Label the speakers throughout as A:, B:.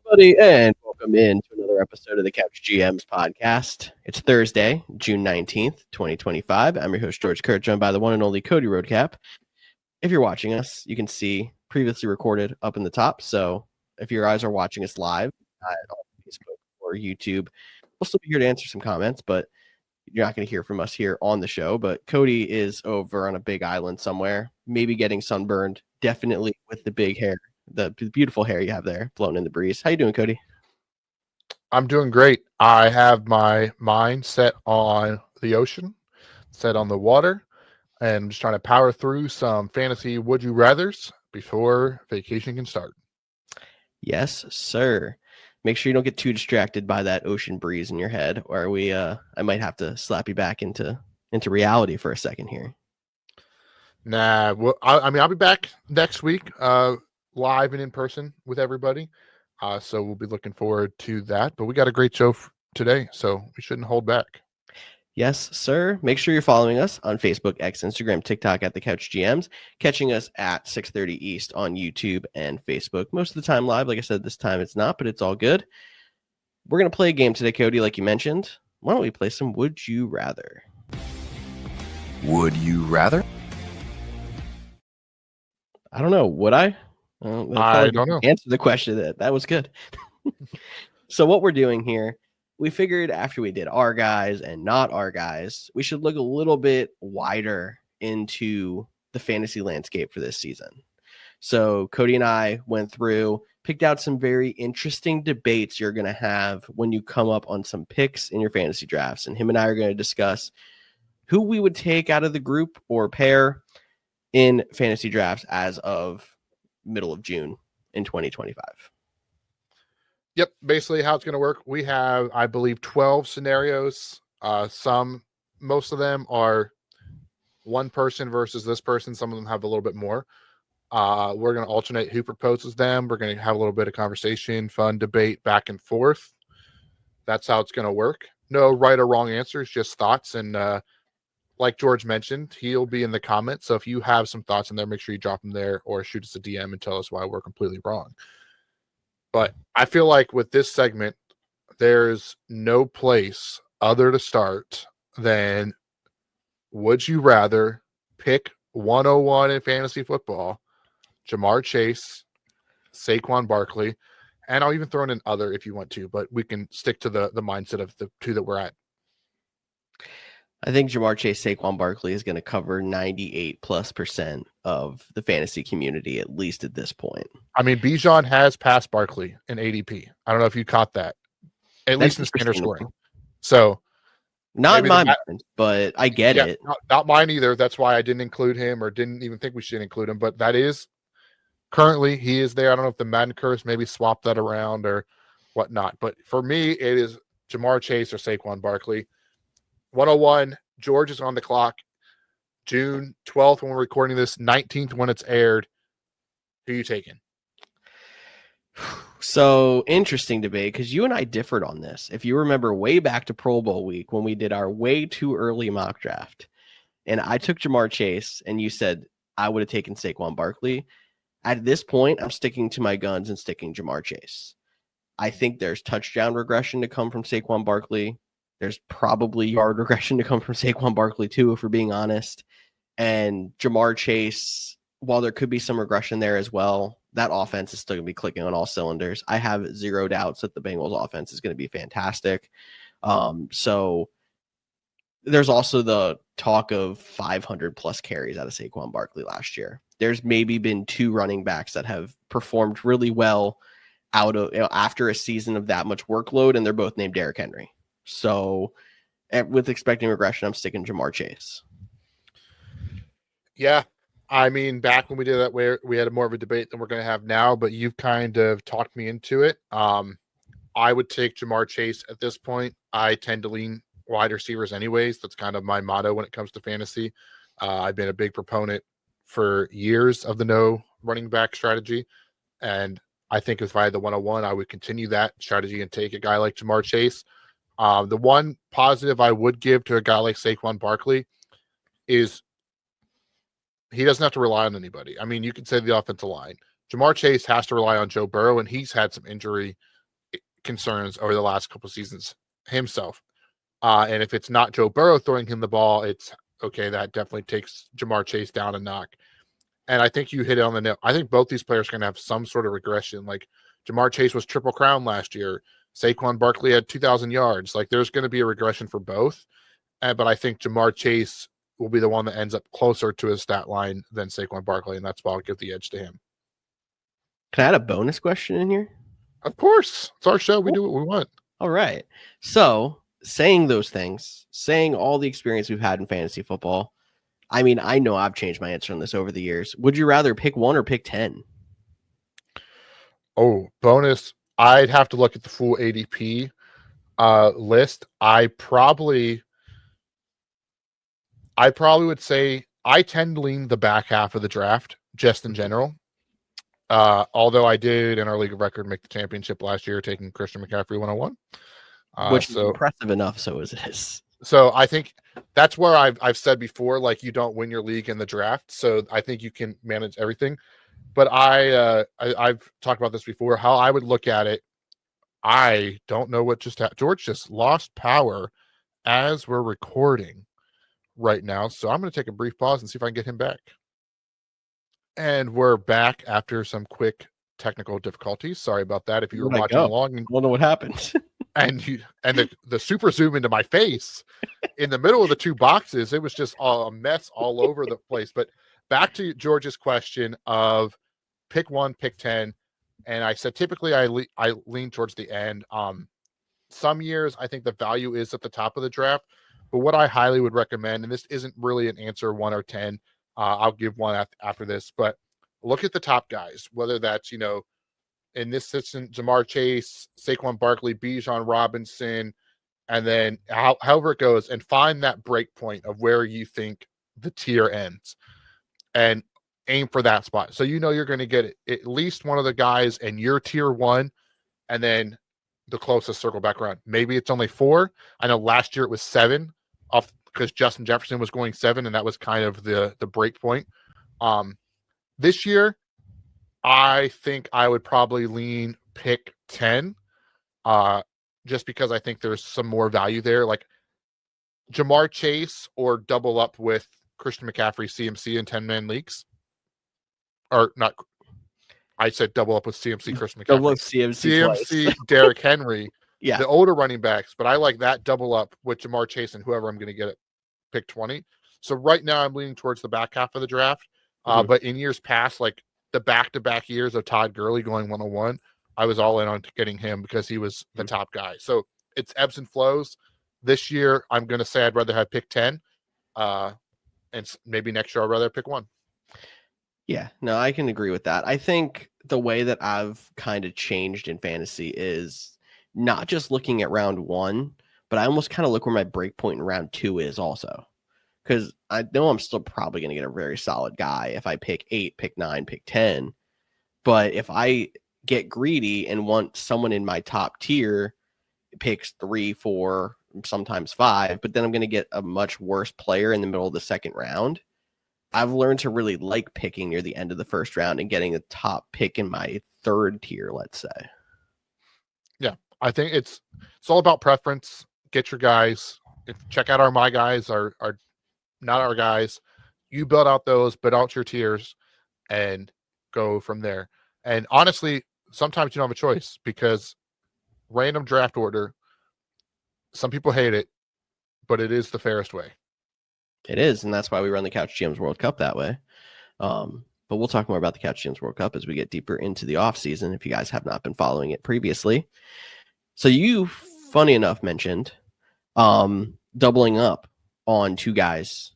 A: everybody, and welcome in to another episode of the Couch GMs podcast. It's Thursday, June 19th, 2025. I'm your host, George Kurt, joined by the one and only Cody Roadcap. If you're watching us, you can see previously recorded up in the top. So if your eyes are watching us live on Facebook or YouTube, we'll still be here to answer some comments, but you're not going to hear from us here on the show. But Cody is over on a big island somewhere, maybe getting sunburned, definitely with the big hair. The beautiful hair you have there blowing in the breeze. How you doing, Cody?
B: I'm doing great. I have my mind set on the ocean, set on the water, and I'm just trying to power through some fantasy would you rathers before vacation can start.
A: Yes, sir. Make sure you don't get too distracted by that ocean breeze in your head, or I might have to slap you back into reality for a second here.
B: Nah, well, I'll be back next week, live and in person with everybody. So we'll be looking forward to that. But we got a great show today, so we shouldn't hold back.
A: Yes, sir. Make sure you're following us on Facebook, X, Instagram, TikTok at The Couch GMs, catching us at 6:30 East on YouTube and Facebook. Most of the time live. Like I said, this time it's not, but it's all good. We're going to play a game today, Cody, like you mentioned. Why don't we play some Would You Rather?
C: Would you rather?
A: I don't know. Would I?
B: I don't know.
A: Answer the question. That was good. So what we're doing here, we figured after we did our guys and not our guys, we should look a little bit wider into the fantasy landscape for this season. So Cody and I went through, picked out some very interesting debates you're going to have when you come up on some picks in your fantasy drafts. And him and I are going to discuss who we would take out of the group or pair in fantasy drafts as of middle of June in 2025.
B: Yep, basically how it's going to work. We have, I believe, 12 scenarios. Most of them are one person versus this person. Some of them have a little bit more. We're going to alternate who proposes them. We're going to have a little bit of conversation, fun debate back and forth. That's how it's going to work. No right or wrong answers, just thoughts. And like George mentioned, he'll be in the comments. So if you have some thoughts in there, make sure you drop them there or shoot us a DM and tell us why we're completely wrong. But I feel like with this segment, there's no place other to start than would you rather pick 101 in fantasy football, Ja'Marr Chase, Saquon Barkley, and I'll even throw in an other if you want to, but we can stick to the mindset of the two that we're at.
A: I think Ja'Marr Chase, Saquon Barkley is going to cover 98+% of the fantasy community, at least at this point.
B: I mean, Bijan has passed Barkley in ADP. I don't know if you caught that, at least in standard scoring. So,
A: not in my mind, but I get it.
B: Not mine either. That's why I didn't include him or didn't even think we should include him. But that is currently he is there. I don't know if the Madden curse maybe swapped that around or whatnot. But for me, it is Ja'Marr Chase or Saquon Barkley. 101, George is on the clock. June 12th when we're recording this, 19th when it's aired. Who are you taking?
A: So interesting debate because you and I differed on this. If you remember way back to Pro Bowl week when we did our way too early mock draft, and I took Ja'Marr Chase and you said I would have taken Saquon Barkley. At this point, I'm sticking to my guns and sticking Ja'Marr Chase. I think there's touchdown regression to come from Saquon Barkley. There's probably yard regression to come from Saquon Barkley too, if we're being honest. And Ja'Marr Chase, while there could be some regression there as well, that offense is still going to be clicking on all cylinders. I have zero doubts that the Bengals offense is going to be fantastic. So there's also the talk of 500+ carries out of Saquon Barkley last year. There's maybe been two running backs that have performed really well after a season of that much workload, and they're both named Derrick Henry. So with expecting regression, I'm sticking Ja'Marr Chase.
B: Yeah. I mean, back when we did that, we had more of a debate than we're going to have now, but you've kind of talked me into it. I would take Ja'Marr Chase at this point. I tend to lean wide receivers anyways. That's kind of my motto when it comes to fantasy. I've been a big proponent for years of the no running back strategy. And I think if I had the 101, I would continue that strategy and take a guy like Ja'Marr Chase. The one positive I would give to a guy like Saquon Barkley is he doesn't have to rely on anybody. I mean, you can say the offensive line. Ja'Marr Chase has to rely on Joe Burrow, and he's had some injury concerns over the last couple seasons himself. And if it's not Joe Burrow throwing him the ball, it's okay. That definitely takes Jamar Chase down a knock. And I think you hit it on the nail. I think both these players are going to have some sort of regression. Like Jamar Chase was Triple Crown last year. Saquon Barkley had 2,000 yards. Like there's going to be a regression for both. But I think Jamar Chase will be the one that ends up closer to his stat line than Saquon Barkley. And that's why I'll give the edge to him.
A: Can I add a bonus question in here?
B: Of course. It's our show. We do what we want.
A: All right. So saying those things, saying all the experience we've had in fantasy football, I mean, I know I've changed my answer on this over the years. Would you rather pick 1 or pick 10?
B: Oh, bonus. I'd have to look at the full ADP list. I probably would say I tend to lean the back half of the draft just in general. Although I did in our league of record make the championship last year, taking Christian McCaffrey 101.
A: Which is impressive enough, so is this.
B: So I think that's where I've said before, like you don't win your league in the draft. So I think you can manage everything. But I've talked about this before, how I would look at it. I don't know what just happened. George just lost power as we're recording right now. So I'm going to take a brief pause and see if I can get him back. And we're back after some quick technical difficulties. Sorry about that. If you were watching along,
A: I don't know what happened.
B: and the super zoom into my face in the middle of the two boxes, it was just a mess all over the place. But back to George's question of pick 1, pick 10. And I said, typically I lean towards the end. Some years I think the value is at the top of the draft, but what I highly would recommend, and this isn't really an answer 1 or 10, I'll give one after this, but look at the top guys, whether that's, in this system, Jamar Chase, Saquon Barkley, Bijan Robinson, and then however it goes, and find that break point of where you think the tier ends and aim for that spot. So you're going to get at least one of the guys in your tier 1, and then the closest circle back around. Maybe it's only 4. I know last year it was 7 off because Justin Jefferson was going 7, and that was kind of the break point. This year, I think I would probably lean pick 10, just because I think there's some more value there. Like Jamar Chase or double up with Christian McCaffrey, CMC in 10-man leagues. Or not, I said double up with CMC, Christian McCaffrey.
A: Double up CMC
B: Derrick Henry.
A: Yeah.
B: The older running backs, but I like that double up with Jamar Chase and whoever I'm going to get at pick 20. So right now I'm leaning towards the back half of the draft. But in years past, like the back-to-back years of Todd Gurley going 101, I was all in on getting him because he was the top guy. So it's ebbs and flows. This year, I'm going to say I'd rather have pick 10. And maybe next year I'd rather pick 1.
A: Yeah, no, I can agree with that. I think the way that I've kind of changed in fantasy is not just looking at round 1, but I almost kind of look where my break point in round 2 is also. Because I know I'm still probably going to get a very solid guy if I pick 8, pick 9, pick 10. But if I get greedy and want someone in my top tier, picks 3, 4, sometimes 5, but then I'm going to get a much worse player in the middle of the second round. I've learned to really like picking near the end of the first round and getting the top pick in my third tier, let's say.
B: Yeah, I think it's all about preference. Get your guys. Check out my guys, are not our guys. You build out those, build out your tiers, and go from there. And honestly, sometimes you don't have a choice because random draft order, some people hate it, but it is the fairest way.
A: It is, and that's why we run the Couch GMs World Cup that way. But we'll talk more about the Couch GMs World Cup as we get deeper into the offseason if you guys have not been following it previously. So you, funny enough, mentioned doubling up on 2 guys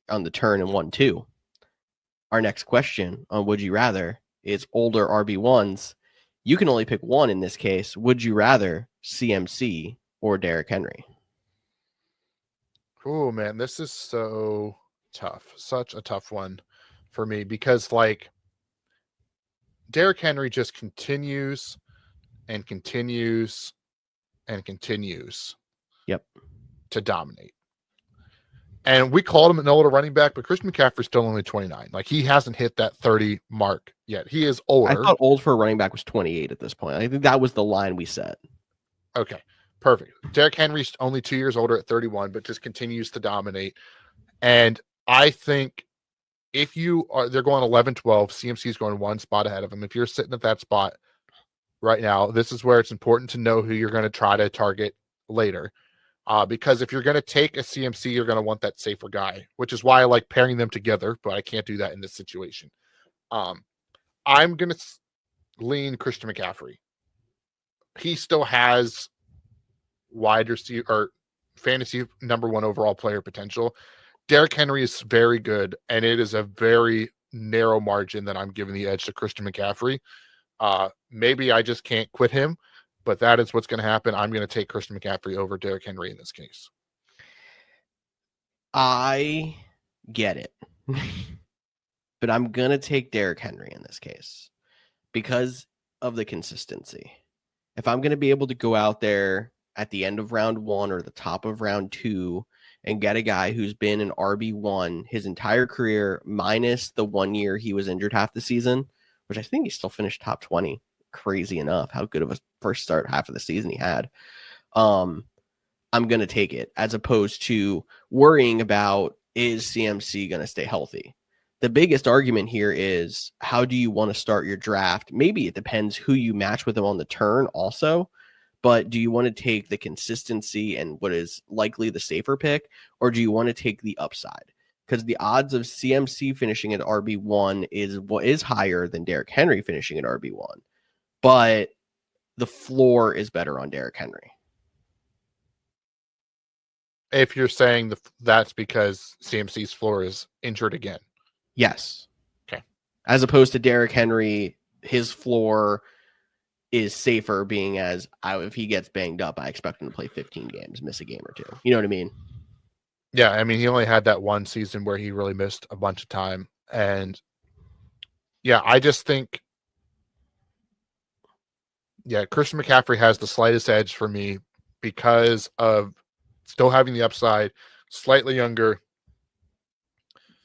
A: on the turn in 1-2. Our next question on Would You Rather is older RB1s. You can only pick 1 in this case. Would you rather CMC or Derrick Henry?
B: Oh, man, this is so tough. Such a tough one for me because, like, Derrick Henry just continues and continues and continues to dominate. And we called him an older running back, but Christian McCaffrey's still only 29. Like, he hasn't hit that 30 mark yet. He is older.
A: I thought old for a running back was 28 at this point. I think that was the line we set.
B: Okay, perfect. Derrick Henry's only 2 years older at 31, but just continues to dominate. And I think if they're going 11-12, CMC's going one spot ahead of him. If you're sitting at that spot right now, this is where it's important to know who you're going to try to target later. Because if you're going to take a CMC, you're going to want that safer guy, which is why I like pairing them together, but I can't do that in this situation. I'm going to lean Christian McCaffrey. He still has wide receiver or fantasy number one overall player potential. Derrick Henry is very good, and it is a very narrow margin that I'm giving the edge to Christian McCaffrey. Maybe I just can't quit him, but that is what's going to happen. I'm going to take Christian McCaffrey over Derrick Henry in this case.
A: I get it, but I'm going to take Derrick Henry in this case because of the consistency. If I'm going to be able to go out there at the end of round 1 or the top of round 2 and get a guy who's been an RB1 his entire career, minus the 1 year he was injured half the season, which I think he still finished top 20. Crazy enough how good of a first start half of the season he had. I'm going to take it as opposed to worrying about, is CMC going to stay healthy? The biggest argument here is, how do you want to start your draft? Maybe it depends who you match with him on the turn also, but do you want to take the consistency and what is likely the safer pick, or do you want to take the upside? Because the odds of CMC finishing at RB1 is higher than Derrick Henry finishing at RB1, but the floor is better on Derrick Henry.
B: If you're saying that's because CMC's floor is injured again.
A: Yes.
B: Okay.
A: As opposed to Derrick Henry, his floor is safer, being as if he gets banged up, I expect him to play 15 games, miss a game or two. You know what I mean?
B: Yeah, I mean, he only had that one season where he really missed a bunch of time. And yeah, I just think, Christian McCaffrey has the slightest edge for me because of still having the upside, slightly younger,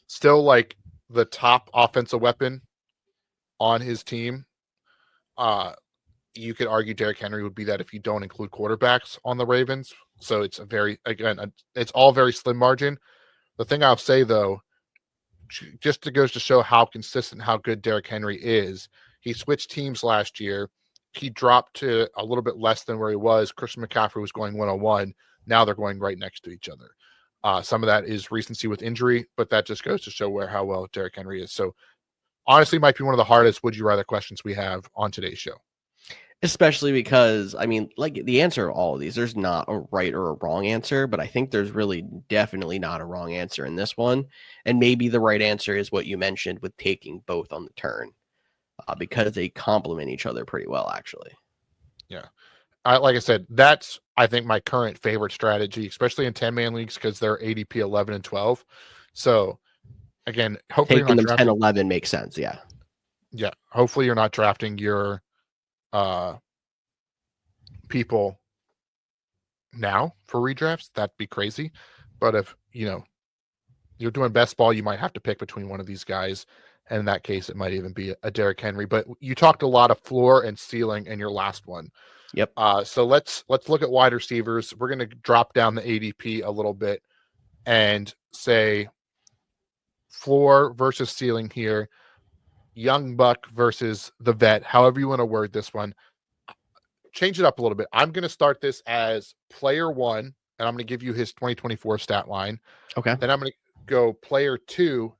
B: still like the top offensive weapon on his team. You could argue Derrick Henry would be that if you don't include quarterbacks on the Ravens. So it's it's all very slim margin. The thing I'll say though, just goes to show how consistent, how good Derrick Henry is. He switched teams last year. He dropped to a little bit less than where he was. Christian McCaffrey was going 101. Now they're going right next to each other. Some of that is recency with injury, but that just goes to show how well Derrick Henry is. So honestly, might be one of the hardest would you rather questions we have on today's show.
A: Especially because, I mean, like the answer to all of these, there's not a right or a wrong answer, but I think there's really definitely not a wrong answer in this one. And maybe the right answer is what you mentioned with taking both on the turn, because they complement each other pretty well, actually.
B: Yeah. Like I said, that's, I think, my current favorite strategy, especially in 10-man leagues, because they're ADP 11 and 12. So, again, hopefully
A: taking them 10, 11 makes sense, yeah.
B: Yeah, hopefully you're not drafting your people now for redrafts. That'd be crazy. But if, you're doing best ball, you might have to pick between one of these guys. And in that case, it might even be a Derrick Henry. But you talked a lot of floor and ceiling in your last one.
A: Yep.
B: So let's look at wide receivers. We're going to drop down the ADP a little bit and say floor versus ceiling here. Young buck versus the vet. However you want to word this one. Change it up a little bit. I'm going to start this as player 1, and I'm going to give you his 2024 stat line.
A: Okay.
B: Then I'm going to go player 2,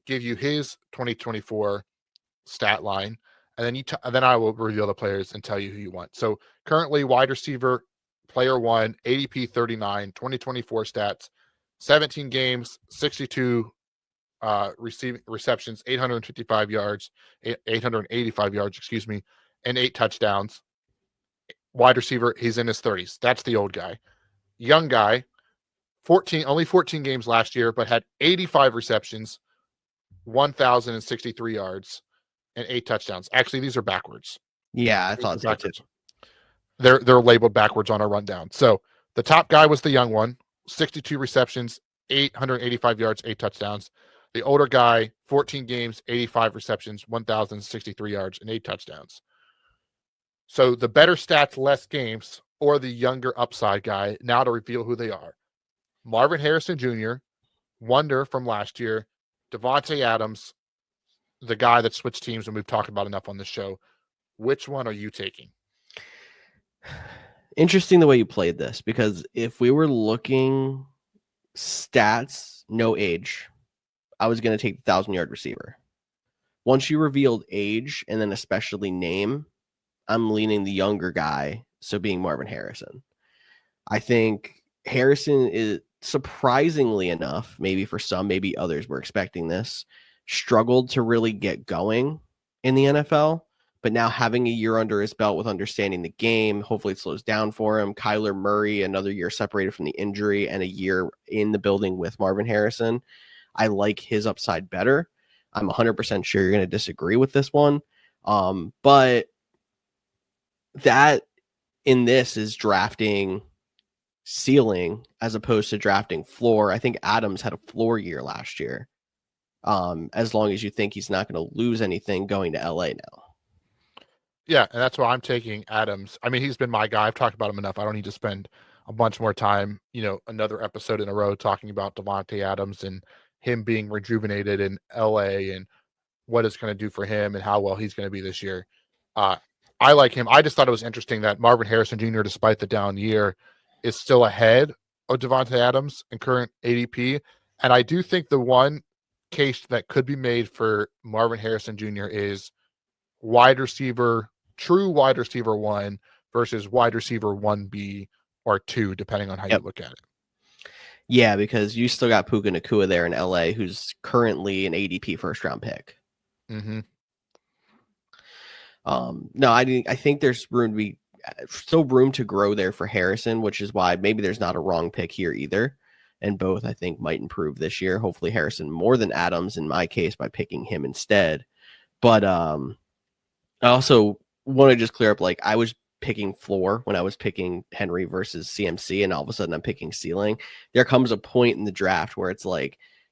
B: give you his 2024 stat line. And then then I will reveal the players and tell you who you want. So currently wide receiver, player 1, ADP 39, 2024 stats, 17 games, 62 receptions, 885 yards, 885 yards, and 8 touchdowns. Wide receiver, he's in his 30s. That's the old guy. Young guy, only 14 games last year, but had 85 receptions, 1,063 yards, and 8 touchdowns. Actually, these are backwards.
A: Yeah, I thought so too.
B: They're labeled backwards on our rundown. So the top guy was the young one, 62 receptions, 885 yards, 8 touchdowns. The older guy, 14 games, 85 receptions, 1,063 yards, and 8 touchdowns. So the better stats, less games or the younger upside guy now to reveal who they are. Marvin Harrison Jr., Wonder from last year, Devontae Adams, the guy that switched teams and we've talked about enough on this show. Which one are you taking?
A: Interesting the way you played this, because if we were looking stats, no age, I was going to take the 1,000-yard receiver. Once you revealed age and then especially name, I'm leaning the younger guy, so being Marvin Harrison. I think Harrison is, surprisingly enough, maybe for some, maybe others were expecting this, struggled to really get going in the NFL. But now having a year under his belt with understanding the game, hopefully it slows down for him. Kyler Murray, another year separated from the injury and a year in the building with Marvin Harrison. I like his upside better. I'm 100% sure you're going to disagree with this one. But that in this is drafting ceiling as opposed to drafting floor. I think Adams had a floor year last year. As long as you think he's not going to lose anything going to LA now.
B: Yeah, and that's why I'm taking Adams. I mean, he's been my guy. I've talked about him enough. I don't need to spend a bunch more time, another episode in a row talking about Devontae Adams and him being rejuvenated in LA and what it's going to do for him and how well he's going to be this year. I like him. I just thought it was interesting that Marvin Harrison Jr., despite the down year, is still ahead of Devontae Adams in current ADP. And I do think the one case that could be made for Marvin Harrison Jr. is true wide receiver 1 versus wide receiver 1B or 2, depending on how you look at it.
A: Yeah, because you still got Puka Nacua there in LA, who's currently an ADP first round pick.
B: Mm-hmm.
A: No, I think there's still room to grow there for Harrison, which is why maybe there's not a wrong pick here either. And both, I think, might improve this year. Hopefully Harrison more than Adams in my case by picking him instead. But I also want to just clear up, I was picking floor when I was picking Henry versus CMC, and all of a sudden I'm picking ceiling. There comes a point in the draft where it's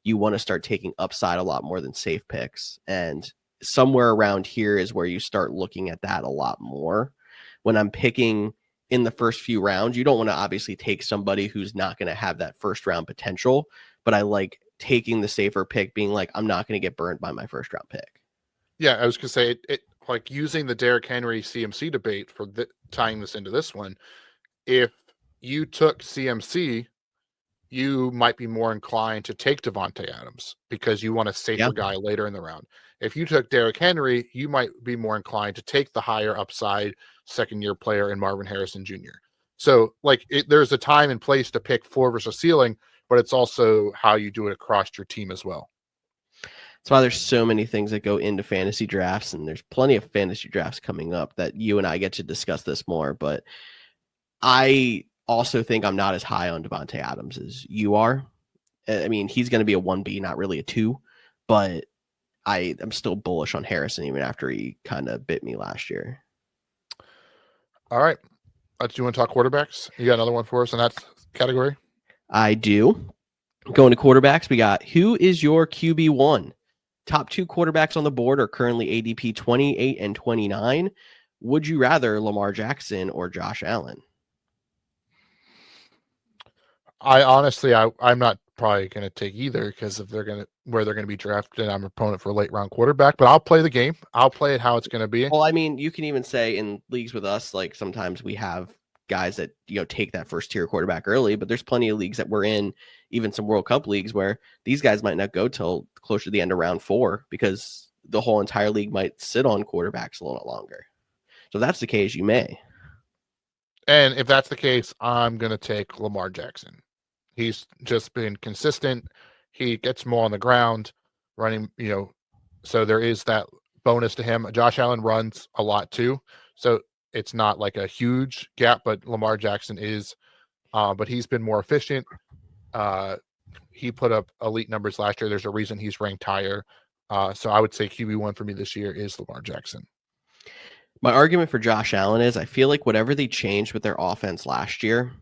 A: you want to start taking upside a lot more than safe picks. And somewhere around here is where you start looking at that a lot more. When I'm picking in the first few rounds, you don't want to obviously take somebody who's not going to have that first round potential, but I like taking the safer pick, being I'm not going to get burned by my first round pick.
B: Yeah, I was going to say it using the Derrick Henry CMC debate for tying this into this one. If you took CMC, you might be more inclined to take Devontae Adams because you want a safer guy later in the round. If you took Derrick Henry, you might be more inclined to take the higher upside second-year player in Marvin Harrison Jr. So, there's a time and place to pick floor versus ceiling, but it's also how you do it across your team as well.
A: That's why there's so many things that go into fantasy drafts, and there's plenty of fantasy drafts coming up that you and I get to discuss this more. But I also think I'm not as high on Devontae Adams as you are. I mean, he's going to be a 1B, not really a 2, but I am still bullish on Harrison even after he kind of bit me last year.
B: All right. Do you want to talk quarterbacks? You got another one for us in that category?
A: I do. Going to quarterbacks, we got who is your QB1? Top 2 quarterbacks on the board are currently ADP 28 and 29. Would you rather Lamar Jackson or Josh Allen?
B: I honestly, I'm not probably going to take either because if they're going to where they're going to be drafted, I'm an opponent for a late round quarterback. But I'll play the game. I'll play it how it's going to be.
A: Well, I mean, you can even say in leagues with us, sometimes we have guys that take that first tier quarterback early, but there's plenty of leagues that we're in, even some World Cup leagues where these guys might not go till closer to the end of round 4 because the whole entire league might sit on quarterbacks a little longer. So if that's the case, you may.
B: And if that's the case, I'm going to take Lamar Jackson. He's just been consistent. He gets more on the ground running, so there is that bonus to him. Josh Allen runs a lot too. So it's not like a huge gap, but Lamar Jackson is, but he's been more efficient. He put up elite numbers last year. There's a reason he's ranked higher. So I would say QB1 for me this year is Lamar Jackson.
A: My argument for Josh Allen is I feel like whatever they changed with their offense last year,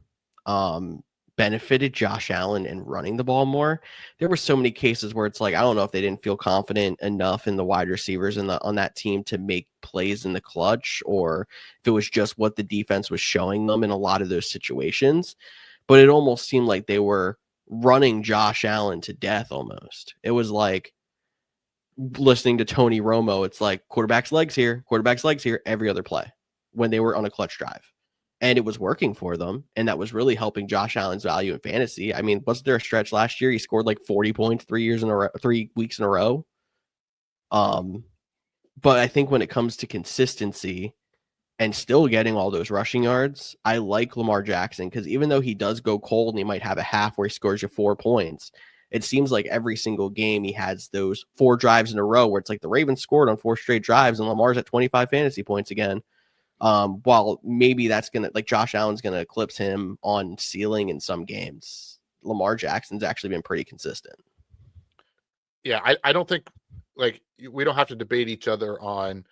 A: benefited Josh Allen in running the ball more. There were so many cases where it's like, I don't know if they didn't feel confident enough in the wide receivers on that team to make plays in the clutch, or if it was just what the defense was showing them in a lot of those situations. But it almost seemed like they were running Josh Allen to death almost. It was like listening to Tony Romo. It's like quarterback's legs here every other play when they were on a clutch drive. And it was working for them, and that was really helping Josh Allen's value in fantasy. I mean, wasn't there a stretch last year? He scored like 40 points 3 weeks in a row. But I think when it comes to consistency and still getting all those rushing yards, I like Lamar Jackson, because even though he does go cold and he might have a half where he scores you 4 points, it seems like every single game he has those 4 drives in a row where it's like the Ravens scored on 4 straight drives and Lamar's at 25 fantasy points again. While maybe that's going to, like, Josh Allen's going to eclipse him on ceiling in some games, Lamar Jackson's actually been pretty consistent.
B: Yeah, I don't think, like, we don't have to debate each other on,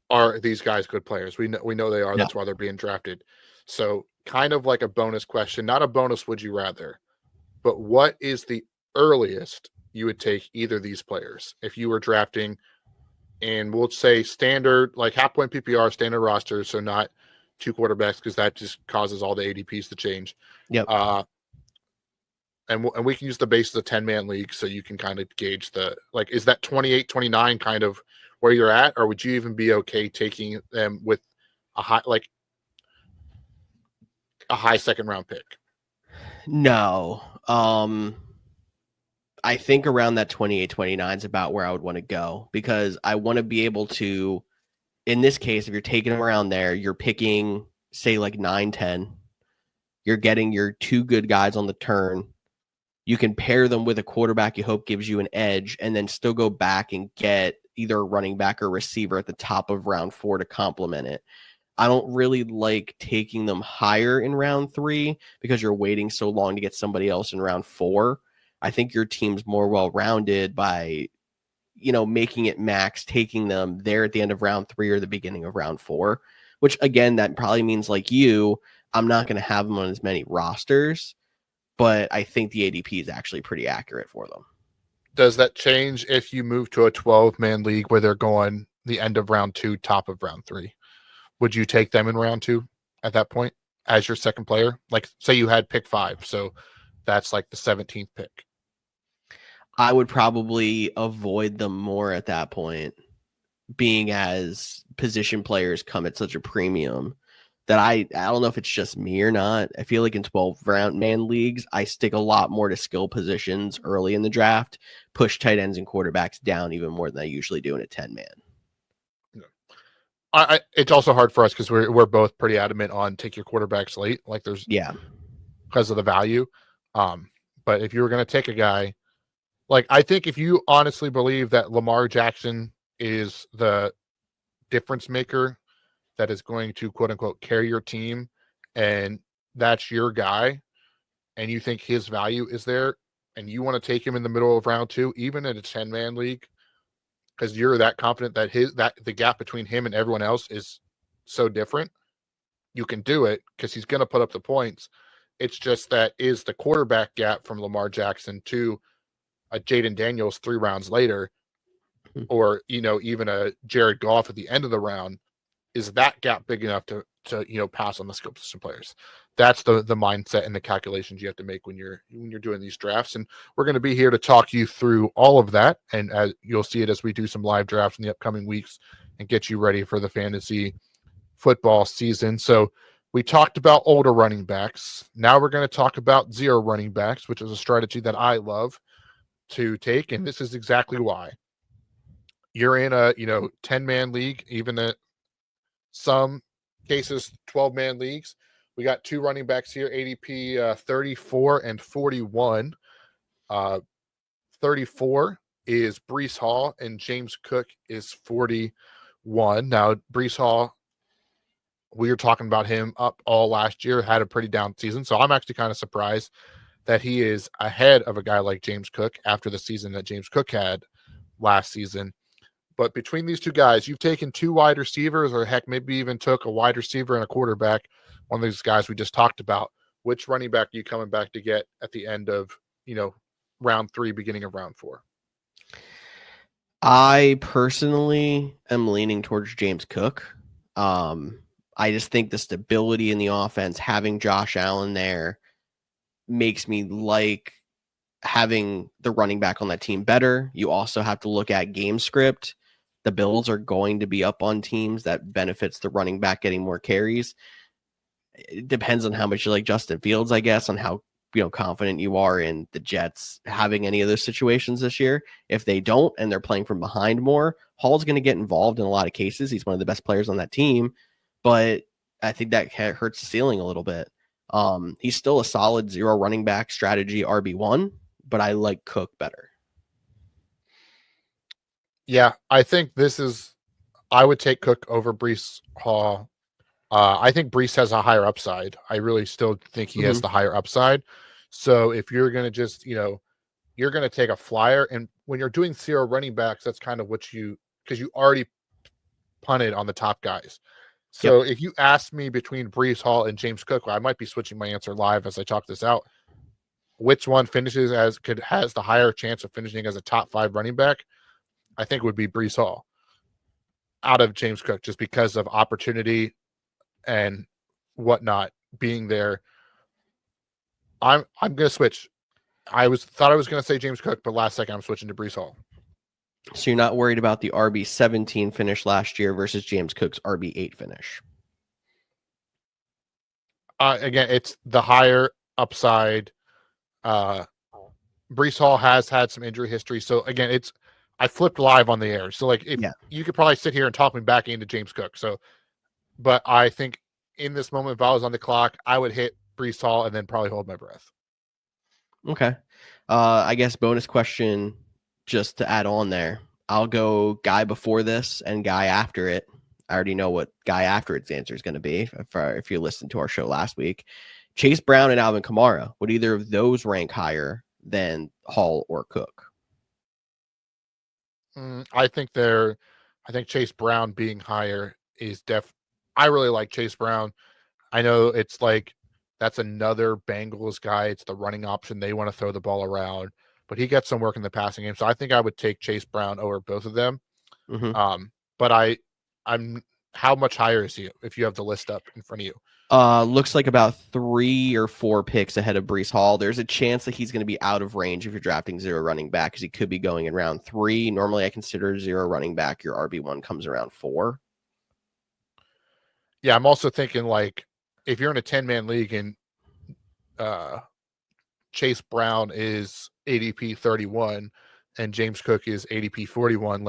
B: are these guys good players? We know they are. That's why they're being drafted. So kind of like a bonus question, not a bonus would you rather, but what is the earliest you would take either of these players if you were drafting? And we'll say standard, like half point PPR, standard roster, so not 2 quarterbacks, because that just causes all the ADPs to change.
A: Yep.
B: And we can use the basis of 10-man league, so you can kind of gauge the, like, is that 28, 29 kind of where you're at, or would you even be okay taking them with a high second round pick?
A: No. I think around that 28, 29 is about where I would want to go, because I want to be able to, in this case, if you're taking them around there, you're picking, say, like 9, 10. You're getting your 2 good guys on the turn. You can pair them with a quarterback you hope gives you an edge, and then still go back and get either a running back or receiver at the top of round 4 to complement it. I don't really like taking them higher in round 3 because you're waiting so long to get somebody else in round 4. I think your team's more well-rounded by, making it max, taking them there at the end of round 3 or the beginning of round 4, which, again, that probably means, like you, I'm not going to have them on as many rosters, but I think the ADP is actually pretty accurate for them.
B: Does that change if you move to a 12-man league where they're going the end of round 2, top of round 3? Would you take them in round 2 at that point as your second player? Like, say you had pick 5, so that's like the 17th pick.
A: I would probably avoid them more at that point, being as position players come at such a premium that I don't know if it's just me or not. I feel like in 12-man leagues, I stick a lot more to skill positions early in the draft, push tight ends and quarterbacks down even more than I usually do in a 10-man.
B: It's also hard for us because we're both pretty adamant on take your quarterbacks late. Like, there's because of the value. But if you were going to take a guy, like, I think if you honestly believe that Lamar Jackson is the difference maker that is going to, quote unquote, carry your team, and that's your guy, and you think his value is there, and you want to take him in the middle of round 2, even in a 10-man league, because you're that confident that the gap between him and everyone else is so different, you can do it because he's going to put up the points. It's just that is the quarterback gap from Lamar Jackson to a Jaden Daniels 3 rounds later, or, even a Jared Goff at the end of the round, is that gap big enough to pass on the skill position players? That's the mindset and the calculations you have to make when you're doing these drafts. And we're going to be here to talk you through all of that. And as you'll see it as we do some live drafts in the upcoming weeks and get you ready for the fantasy football season. So we talked about older running backs. Now we're going to talk about 0 running backs, which is a strategy that I love to take. And this is exactly why. You're in a 10-man league, even at some cases 12-man leagues. We got 2 running backs here, ADP 34 and 41. 34 is Breece Hall, and James Cook is 41. Now, Breece Hall, we were talking about him up all last year, had a pretty down season. So I'm actually kind of surprised that he is ahead of a guy like James Cook after the season that James Cook had last season. But between these 2 guys, you've taken 2 wide receivers, or heck, maybe even took a wide receiver and a quarterback, one of these guys we just talked about. which running back are you coming back to get at the end of, round 3, beginning of round 4?
A: I personally am leaning towards James Cook. I just think the stability in the offense, having Josh Allen there, makes me like having the running back on that team better. You also have to look at game script. The Bills are going to be up on teams that benefits the running back getting more carries. It depends on how much you like Justin Fields, I guess, on how confident you are in the Jets having any of those situations this year. If they don't and they're playing from behind more, Hall's going to get involved in a lot of cases. He's one of the best players on that team, but I think that hurts the ceiling a little bit. He's still a solid 0 running back strategy RB1, but I like Cook better.
B: Yeah, I think I would take Cook over Breece Hall. I think Breece has a higher upside. I really still think he has the higher upside. So if you're going to just, you're going to take a flyer, and when you're doing 0 running backs, that's kind of because you already punted on the top guys. So if you ask me between Breece Hall and James Cook, I might be switching my answer live as I talk this out. Which one has the higher chance of finishing as a top 5 running back? I think would be Breece Hall out of James Cook, just because of opportunity and whatnot being there. I'm going to switch. Thought I was going to say James Cook, but last second I'm switching to Breece Hall.
A: So you're not worried about the RB17 finish last year versus James Cook's RB8 finish?
B: Again, it's the higher upside. Breece Hall has had some injury history. So again, I flipped live on the air. So you could probably sit here and talk me back into James Cook. But I think in this moment, if I was on the clock, I would hit Breece Hall and then probably hold my breath.
A: Okay. I guess bonus question just to add on there. I'll go guy before this and guy after it. I already know what guy after its answer is going to be if you listened to our show last week. Chase Brown and Alvin Kamara. Would either of those rank higher than Hall or Cook?
B: I think Chase Brown being higher is I really like Chase Brown. I know it's like that's another Bengals guy. It's the running option. They want to throw the ball around, but he gets some work in the passing game. So I think I would take Chase Brown over both of them. But I'm how much higher is he if you have the list up in front of you?
A: Looks like about 3 or 4 picks ahead of Breece Hall. There's a chance that he's going to be out of range if you're drafting 0 running back, because he could be going in round 3. Normally I consider 0 running back. Your RB1 comes around 4.
B: Yeah, I'm also thinking if you're in a 10-man league and Chase Brown is ADP 31 and James Cook is ADP 41,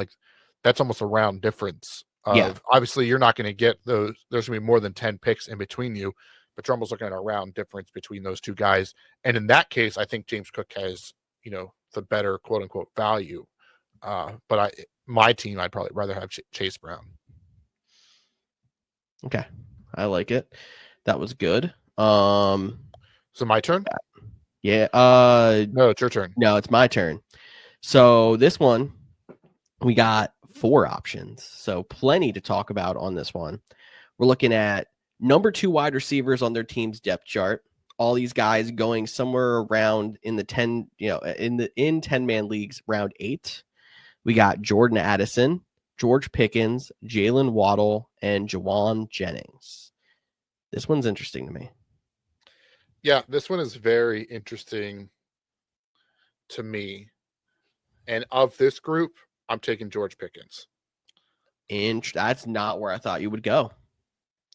B: that's almost a round difference. Obviously, you're not going to get those. There's going to be more than 10 picks in between you, but you're almost looking at a round difference between those two guys. And in that case, I think James Cook has, the better quote unquote value. But my team, I'd probably rather have Chase Brown.
A: Okay. I like it. That was good.
B: So my turn?
A: Yeah.
B: No, it's your turn.
A: No, it's my turn. So this one, we got 4 options. So plenty to talk about on this one. We're looking at number 2 wide receivers on their team's depth chart. All these guys going somewhere around in the 10, in 10-man leagues, round 8. We got Jordan Addison, George Pickens, Jalen Waddle, and Jawan Jennings. This one's interesting to me.
B: Yeah, this one is very interesting to me. And of this group, I'm taking George Pickens.
A: That's not where I thought you would go.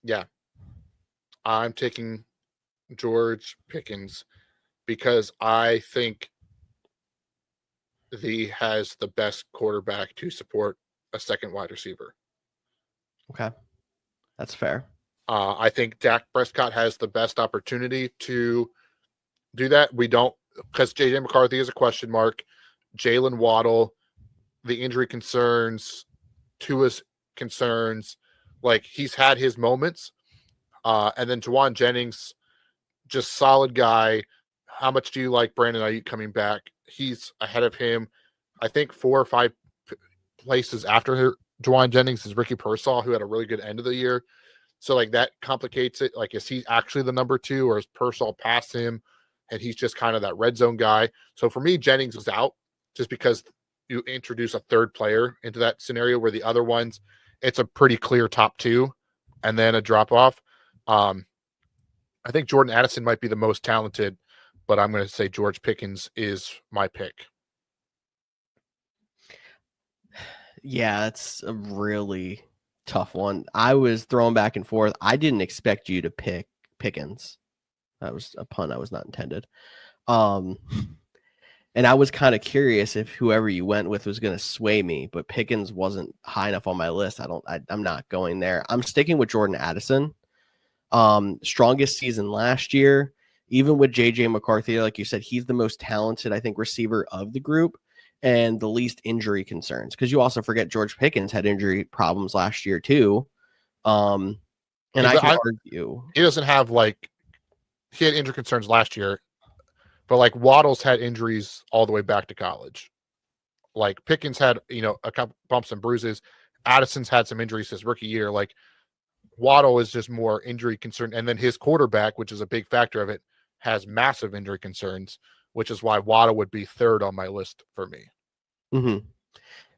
B: Yeah. I'm taking George Pickens because I think he has the best quarterback to support a second wide receiver.
A: Okay. That's fair.
B: I think Dak Prescott has the best opportunity to do that. We don't, because J.J. McCarthy is a question mark. Jalen Waddle, the injury concerns, Tua's concerns, he's had his moments. And then Jawan Jennings, just solid guy. How much do you like Brandon Ayuk coming back? He's ahead of him. I think 4 or 5 places after Jawan Jennings is Ricky Pearsall, who had a really good end of the year. So like that complicates it. Like, is he actually the number 2, or is Purcell past him and he's just kind of that red zone guy? So for me, Jennings was out just because you introduce a third player into that scenario where the other ones, it's a pretty clear top 2 and then a drop off. I think Jordan Addison might be the most talented, but I'm going to say George Pickens is my pick.
A: Yeah, it's a really tough one. I was throwing back and forth. I didn't expect you to pick Pickens. That was a pun. I was not intended. And I was kind of curious if whoever you went with was going to sway me, but Pickens wasn't high enough on my list. I'm not going there. I'm sticking with Jordan Addison. Strongest season last year, even with JJ McCarthy, like you said, he's the most talented, I think, receiver of the group and the least injury concerns. Because you also forget George Pickens had injury problems last year too. And
B: yeah,
A: I can argue
B: he doesn't have he had injury concerns last year, but like Waddle's had injuries all the way back to college. Like Pickens had, a couple bumps and bruises. Addison's had some injuries his rookie year. Like Waddle is just more injury concerned. And then his quarterback, which is a big factor of it, has massive injury concerns, which is why Waddle would be third on my list for me.
A: Mm-hmm.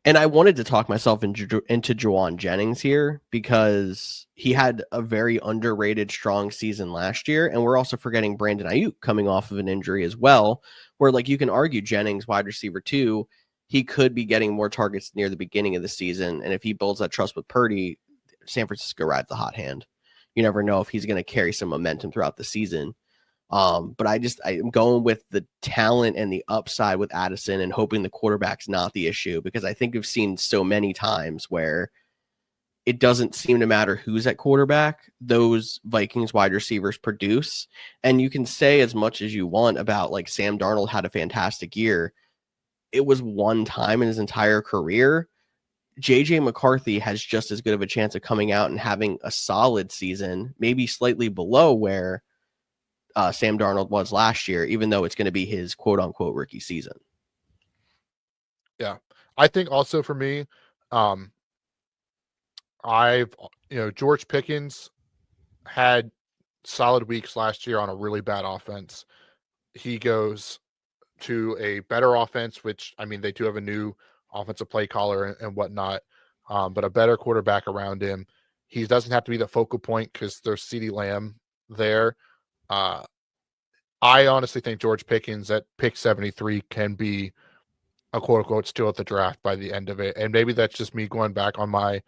A: And I wanted to talk myself into Juwan Jennings here because he had a very underrated strong season last year. And we're also forgetting Brandon Ayuk coming off of an injury as well, where like you can argue Jennings, wide receiver 2, he could be getting more targets near the beginning of the season. And if he builds that trust with Purdy, San Francisco rides the hot hand. You never know if he's going to carry some momentum throughout the season. But I'm going with the talent and the upside with Addison and hoping the quarterback's not the issue, because I think we've seen so many times where it doesn't seem to matter who's at quarterback, those Vikings wide receivers produce. And you can say as much as you want about like Sam Darnold had a fantastic year. It was one time in his entire career. JJ McCarthy has just as good of a chance of coming out and having a solid season, maybe slightly below where Sam Darnold was last year, even though it's going to be his quote unquote rookie season.
B: Yeah. I think also for me, George Pickens had solid weeks last year on a really bad offense. He goes to a better offense, which, I mean, they do have a new offensive play caller and whatnot, but a better quarterback around him. He doesn't have to be the focal point because there's CeeDee Lamb there. I honestly think George Pickens at pick 73 can be a quote unquote steal at the draft by the end of it. And maybe that's just me going back on my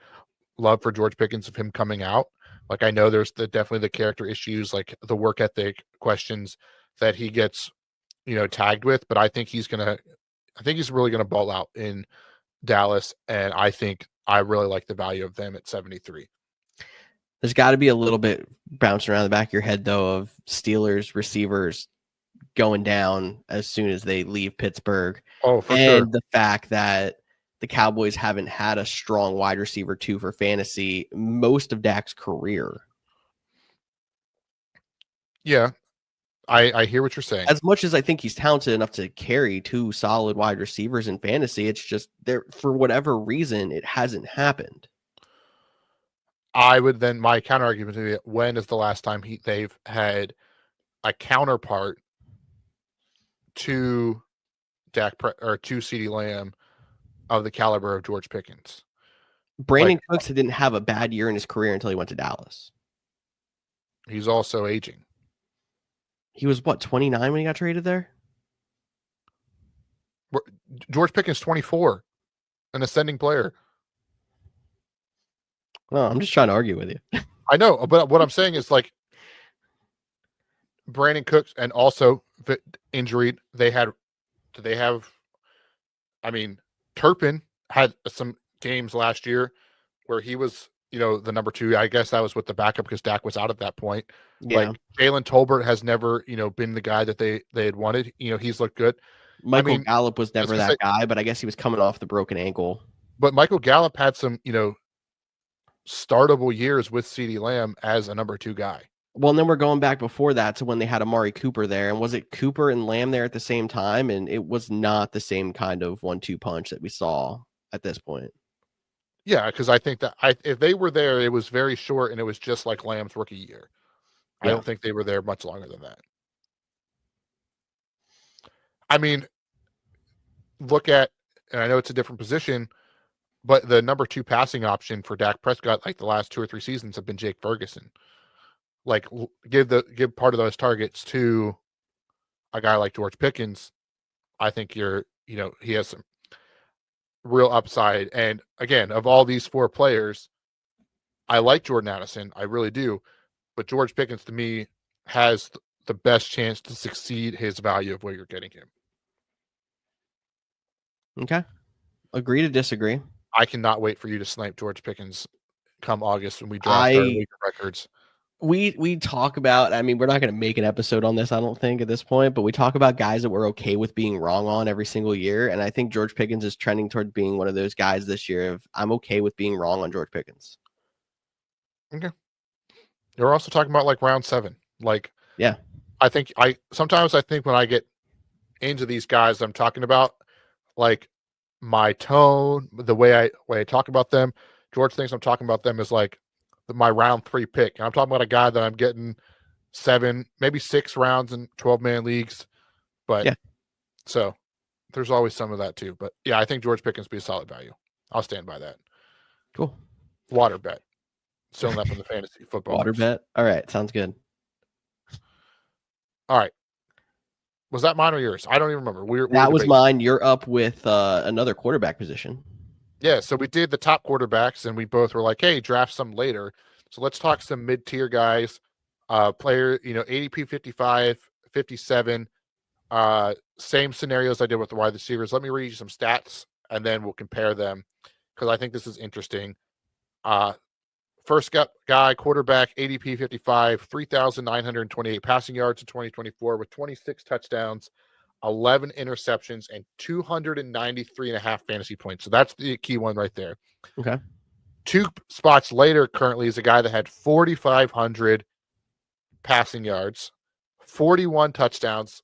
B: love for George Pickens of him coming out. Like, I know there's definitely the character issues, like the work ethic questions that he gets, tagged with, but I think he's really going to ball out in Dallas. And I think I really like the value of them at 73.
A: There's got to be a little bit bouncing around the back of your head, though, of Steelers receivers going down as soon as they leave Pittsburgh.
B: Oh, for sure.
A: And the fact that the Cowboys haven't had a strong wide receiver 2 for fantasy most of Dak's career.
B: Yeah, I hear what you're saying.
A: As much as I think he's talented enough to carry 2 solid wide receivers in fantasy, it's just there for whatever reason, it hasn't happened.
B: I would then, my counter argument would be, when is the last time they've had a counterpart to to CeeDee Lamb of the caliber of George Pickens?
A: Brandon Cooks didn't have a bad year in his career until he went to Dallas.
B: He's also aging.
A: He was 29 when he got traded there?
B: George Pickens 24, an ascending player.
A: Well, I'm just trying to argue with you.
B: I know, but what I'm saying is like Brandon Cooks and also injured. Turpin had some games last year where he was, the number 2. I guess that was with the backup because Dak was out at that point.
A: Yeah.
B: Like Jalen Tolbert has never, been the guy that they had wanted. He's looked good.
A: Michael Gallup was never that guy, but I guess he was coming off the broken ankle.
B: But Michael Gallup had some, startable years with CeeDee Lamb as a number 2 guy.
A: Well, and then we're going back before that to when they had Amari Cooper there. And was it Cooper and Lamb there at the same time? And it was not the same kind of 1-2 punch that we saw at this point.
B: Yeah, because I think that if they were there, it was very short, and it was just like Lamb's rookie year. I
A: Yeah.
B: don't think they were there much longer than that. I mean, look at, and I know it's a different position, but the number 2 passing option for Dak Prescott, like the last 2 or 3 seasons, have been Jake Ferguson. Like, give part of those targets to a guy like George Pickens. I think he has some real upside. And again, of all these 4 players, I like Jordan Addison. I really do. But George Pickens, to me, has the best chance to succeed his value of where you're getting him.
A: Okay. Agree to disagree.
B: I cannot wait for you to snipe George Pickens come August when we draft our league records.
A: We talk about, I mean, we're not going to make an episode on this, I don't think, at this point, but we talk about guys that we're okay with being wrong on every single year. And I think George Pickens is trending toward being one of those guys this year of I'm okay with being wrong on George Pickens.
B: Okay. You're also talking about like round 7. Like,
A: yeah,
B: sometimes I think when I get into these guys I'm talking about, like my tone, the way I talk about them, George thinks I'm talking about them as like my round 3 pick. And I'm talking about a guy that I'm getting 7, maybe 6 rounds in 12-man leagues. But
A: yeah,
B: so there's always some of that too. But yeah, I think George Pickens be a solid value. I'll stand by that.
A: Cool.
B: Water bet. Still not from the fantasy football.
A: Water bet. All right. Sounds good.
B: All right. Was that mine or yours? I don't even remember.
A: That was mine. You're up with another quarterback position.
B: Yeah, so we did the top quarterbacks, and we both were like, hey, draft some later. So let's talk some mid-tier guys. Player, ADP 55, 57. Same scenarios I did with the wide receivers. Let me read you some stats, and then we'll compare them, because I think this is interesting. First guy, quarterback, ADP 55, 3,928 passing yards in 2024 with 26 touchdowns, 11 interceptions, and 293.5 fantasy points. So that's the key one right there.
A: Okay.
B: 2 spots later currently is a guy that had 4,500 passing yards, 41 touchdowns,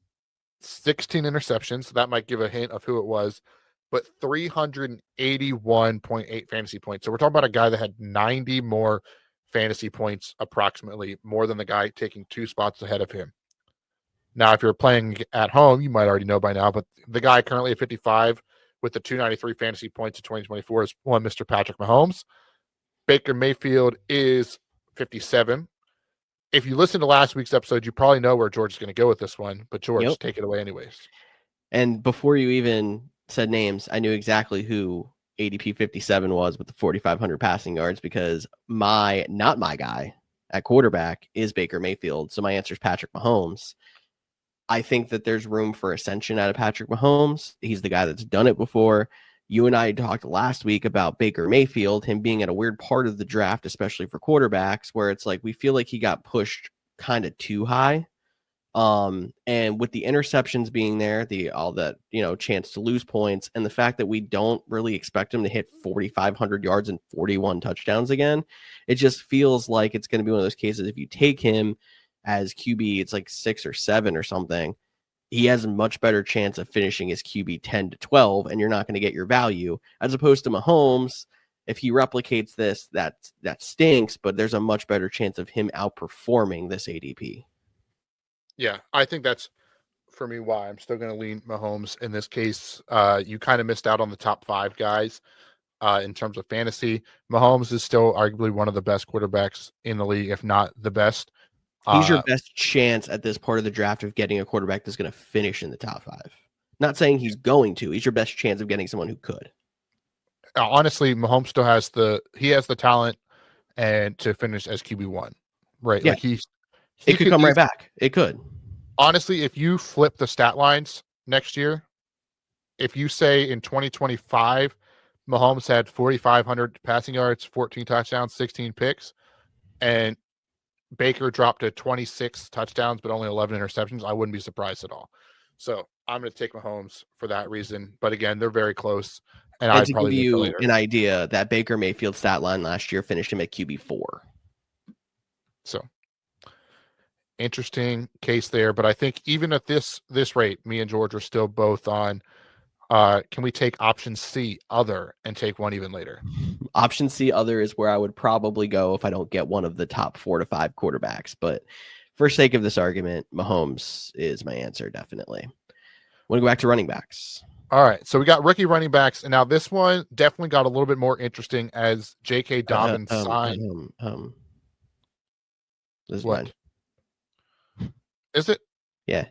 B: 16 interceptions. So that might give a hint of who it was, but 381.8 fantasy points. So we're talking about a guy that had 90 more fantasy points, approximately, more than the guy taking 2 spots ahead of him. Now, if you're playing at home, you might already know by now, but the guy currently at 55 with the 293 fantasy points in 2024 is one Mr. Patrick Mahomes. Baker Mayfield is 57. If you listen to last week's episode, you probably know where George is going to go with this one, but George, take it away anyways.
A: And before you even said names, I knew exactly who ADP 57 was with the 4,500 passing yards, because not my guy at quarterback is Baker Mayfield. So my answer is Patrick Mahomes. I think that there's room for ascension out of Patrick Mahomes. He's the guy that's done it before. You and I talked last week about Baker Mayfield, him being at a weird part of the draft, especially for quarterbacks, where it's like we feel like he got pushed kind of too high. And with the interceptions being there, all that chance to lose points, and the fact that we don't really expect him to hit 4,500 yards and 41 touchdowns again, it just feels like it's going to be one of those cases. If you take him as QB, it's like 6 or 7 or something, he has a much better chance of finishing his QB 10 to 12, and you're not going to get your value, as opposed to Mahomes. If he replicates this, that stinks, but there's a much better chance of him outperforming this ADP.
B: Yeah, I think that's, for me, why I'm still going to lean Mahomes in this case. You kind of missed out on the top 5 guys in terms of fantasy. Mahomes is still arguably one of the best quarterbacks in the league, if not the best.
A: He's your best chance at this part of the draft of getting a quarterback that's going to finish in the top 5. Not saying he's going to. He's your best chance of getting someone who could.
B: Honestly, Mahomes still has the talent and to finish as QB1, right?
A: Yeah.
B: Like
A: it could come right back. It could.
B: Honestly, if you flip the stat lines next year, if you say in 2025, Mahomes had 4,500 passing yards, 14 touchdowns, 16 picks, and Baker dropped to 26 touchdowns, but only 11 interceptions, I wouldn't be surprised at all. So I'm going to take Mahomes for that reason. But again, they're very close. And I'd
A: to
B: probably
A: give you an idea, that Baker Mayfield stat line last year finished him at QB4.
B: So interesting case there. But I think even at this rate, me and George are still both on. Can we take option C, other, and take one even later?
A: Option C, other, is where I would probably go if I don't get one of the top 4 to 5 quarterbacks. But for sake of this argument, Mahomes is my answer, definitely. Want to go back to running backs?
B: All right, so we got rookie running backs, and now this one definitely got a little bit more interesting as J.K. Dobbins signed.
A: This is
B: What?
A: mine.
B: Is it?
A: Yeah.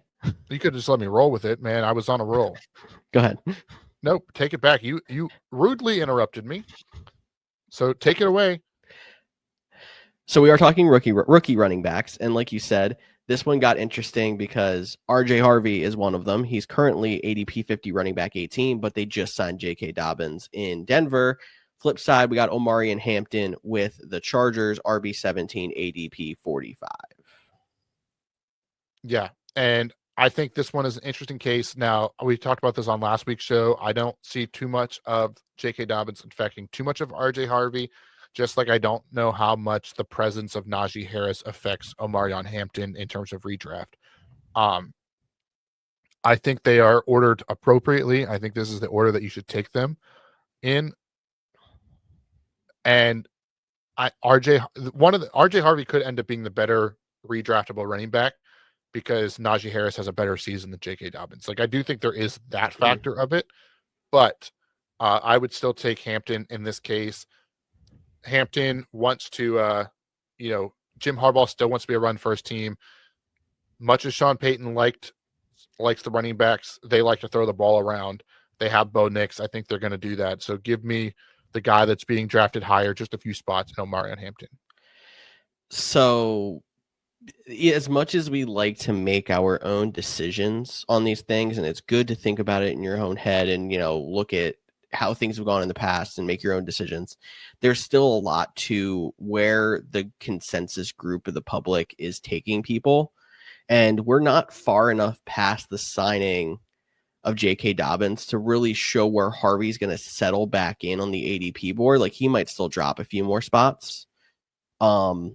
B: You could just let me roll with it, man. I was on a roll.
A: Go ahead.
B: Nope, take it back. You rudely interrupted me. So take it away.
A: So we are talking rookie running backs, and like you said, this one got interesting because RJ Harvey is one of them. He's currently ADP 50 running back 18, but they just signed J.K. Dobbins in Denver. Flip side, we got Omari and Hampton with the Chargers, RB 17, ADP 45.
B: Yeah, and I think this one is an interesting case. Now, we talked about this on last week's show. I don't see too much of J.K. Dobbins infecting too much of RJ Harvey, just like I don't know how much the presence of Najee Harris affects Omarion Hampton in terms of redraft. I think they are ordered appropriately. I think this is the order that you should take them in. And RJ Harvey could end up being the better redraftable running back because Najee Harris has a better season than J.K. Dobbins. Like, I do think there is that factor of it, but I would still take Hampton in this case. Hampton wants to, Jim Harbaugh still wants to be a run-first team. Much as Sean Payton likes the running backs, they like to throw the ball around. They have Bo Nix. I think they're going to do that. So give me the guy that's being drafted higher, just a few spots, in Omarion Hampton.
A: So as much as we like to make our own decisions on these things, and it's good to think about it in your own head and, look at how things have gone in the past and make your own decisions, there's still a lot to where the consensus group of the public is taking people. And we're not far enough past the signing of J.K. Dobbins to really show where Harvey's going to settle back in on the ADP board. Like, he might still drop a few more spots. And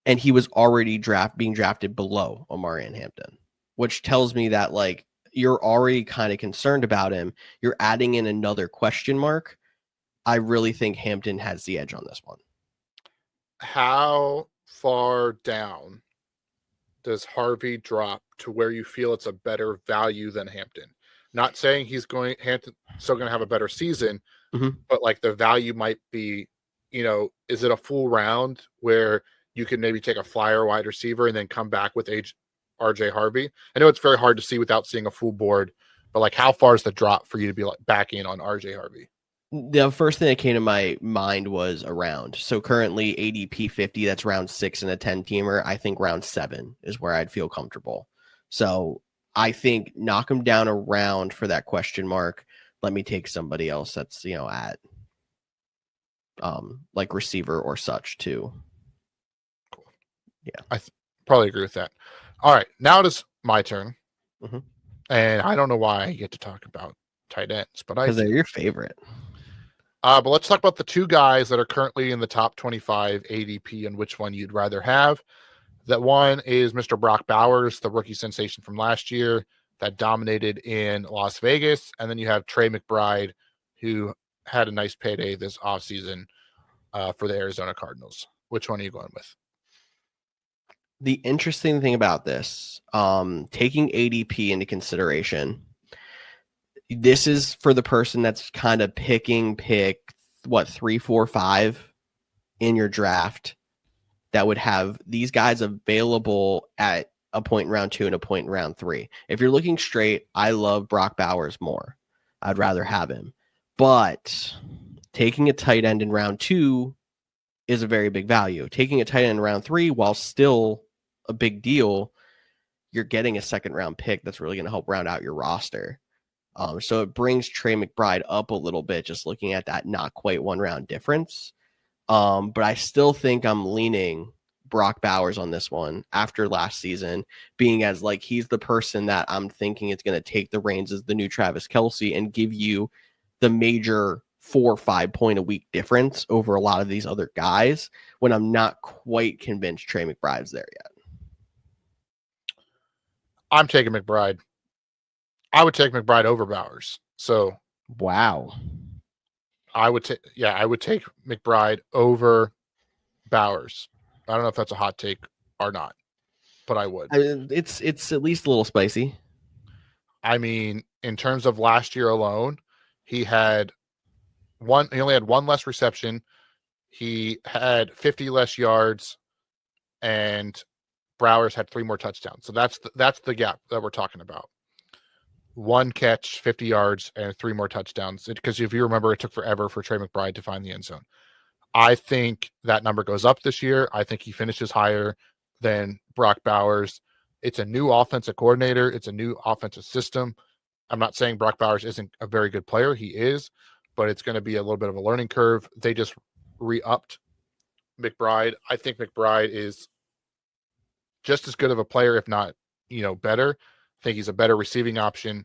A: he was already being drafted below Omari and Hampton, which tells me that, like, you're already kind of concerned about him. You're adding in another question mark. I really think Hampton has the edge on this one.
B: How far down does Harvey drop to where you feel it's a better value than Hampton? Not saying Hampton still going to have a better season, but like the value might be, is it a full round where you can maybe take a flyer wide receiver and then come back with RJ Harvey? I know it's very hard to see without seeing a full board, but like, how far is the drop for you to be like back in on RJ Harvey?
A: The first thing that came to my mind was a round. So currently ADP 50, that's round 6 in a 10-teamer. I think round 7 is where I'd feel comfortable. So I think knock him down a round for that question mark. Let me take somebody else that's, at like receiver or such too.
B: Cool. Yeah, I probably agree with that. All right, now it is my turn. And I don't know why I get to talk about tight ends, but
A: because they're your favorite.
B: But let's talk about the two guys that are currently in the top 25 ADP and which one you'd rather have. That one is Mr. Brock Bowers, the rookie sensation from last year that dominated in Las Vegas. And then you have Trey McBride, who had a nice payday this offseason for the Arizona Cardinals. Which one are you going with?
A: The interesting thing about this, taking ADP into consideration, this is for the person that's kind of pick 3, 4, 5 in your draft that would have these guys available at a point in round 2 and a point in round 3. If you're looking straight, I love Brock Bowers more. I'd rather have him. But taking a tight end in round 2 is a very big value. Taking a tight end in round 3, while still a big deal, you're getting a second round pick that's really going to help round out your roster. So it brings Trey McBride up a little bit, just looking at that not quite 1 round difference. But I still think I'm leaning Brock Bowers on this one after last season, being as like he's the person that I'm thinking is going to take the reins as the new Travis Kelce and give you the major 4 or 5 point a week difference over a lot of these other guys, when I'm not quite convinced Trey McBride's there yet.
B: I'm taking McBride. I would take McBride over Bowers. So,
A: wow.
B: I would take McBride over Bowers. I don't know if that's a hot take or not, but I would.
A: It's at least a little spicy.
B: I mean, in terms of last year alone, he only had one less reception. He had 50 less yards, and Bowers had 3 more touchdowns. So that's the gap that we're talking about. 1 catch, 50 yards, and 3 more touchdowns. Because if you remember, it took forever for Trey McBride to find the end zone. I think that number goes up this year. I think he finishes higher than Brock Bowers. It's a new offensive coordinator. It's a new offensive system. I'm not saying Brock Bowers isn't a very good player. He is, but it's going to be a little bit of a learning curve. They just re-upped McBride. I think McBride is just as good of a player, if not, better. I think he's a better receiving option.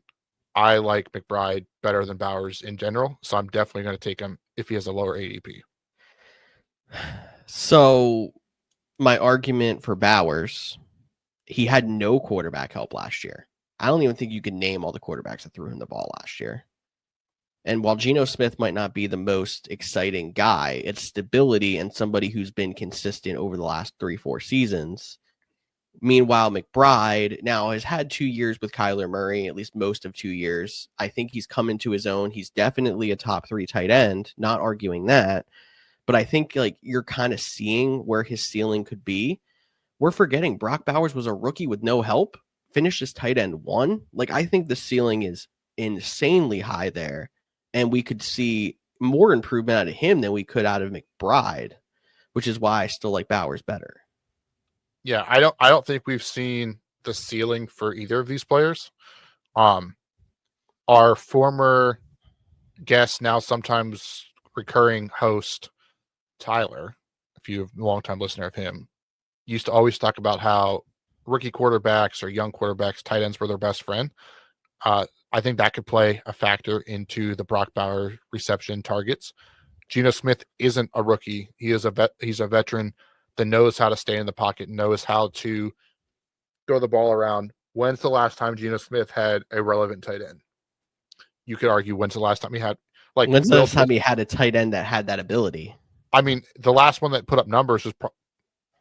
B: I like McBride better than Bowers in general, so I'm definitely going to take him if he has a lower ADP.
A: So my argument for Bowers, he had no quarterback help last year. I don't even think you could name all the quarterbacks that threw him the ball last year. And while Geno Smith might not be the most exciting guy, it's stability and somebody who's been consistent over the last 3-4 seasons. Meanwhile, McBride now has had 2 years with Kyler Murray, at least most of 2 years. I think he's come into his own. He's definitely a top 3 tight end, not arguing that. But I think you're kind of seeing where his ceiling could be. We're forgetting Brock Bowers was a rookie with no help, finished as tight end 1. I think the ceiling is insanely high there, and we could see more improvement out of him than we could out of McBride, which is why I still like Bowers better.
B: Yeah, I don't think we've seen the ceiling for either of these players. Our former guest, now sometimes recurring host, Tyler, if you're a longtime listener of him, used to always talk about how rookie quarterbacks or young quarterbacks, tight ends were their best friend. I think that could play a factor into the Brock Bowers reception targets. Geno Smith isn't a rookie. He's a veteran that knows how to stay in the pocket, knows how to throw the ball around. When's the last time Geno Smith had a relevant tight end? You could argue when's the last time he had
A: when's the last time he had a tight end that had that ability?
B: I mean, the last one that put up numbers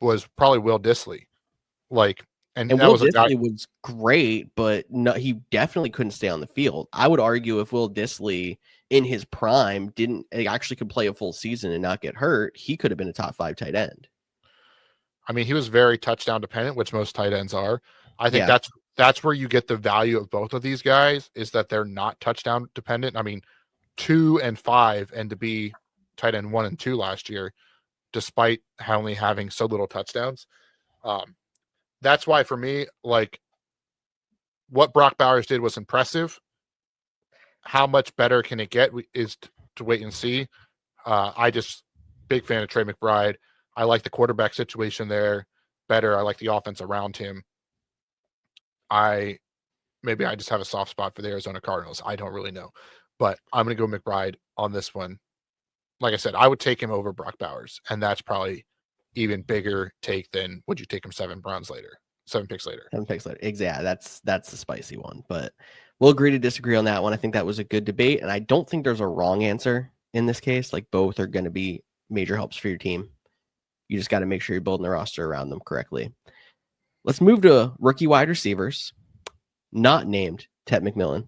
B: was probably Will Dissly. And that
A: Will
B: was
A: Dissly was great, but no, he definitely couldn't stay on the field. I would argue if Will Dissly in his prime actually could play a full season and not get hurt, he could have been a top 5 tight end.
B: I mean, he was very touchdown dependent, which most tight ends are. I think
A: Yeah.
B: that's where you get the value of both of these guys, is that they're not touchdown dependent. I mean, 2 and 5, and to be tight end 1 and 2 last year, despite only having so little touchdowns. That's why for me, what Brock Bowers did was impressive. How much better can it get is to wait and see. Big fan of Trey McBride. I like the quarterback situation there better. I like the offense around him. Maybe I just have a soft spot for the Arizona Cardinals. I don't really know, but I'm going to go McBride on this one. Like I said, I would take him over Brock Bowers, and that's probably even bigger take than would you take him 7 picks later. 7 picks later.
A: Exactly. That's the spicy one, but we'll agree to disagree on that one. I think that was a good debate, and I don't think there's a wrong answer in this case. Both are going to be major helps for your team. You just got to make sure you're building the roster around them correctly. Let's move to rookie wide receivers, not named Tet McMillan.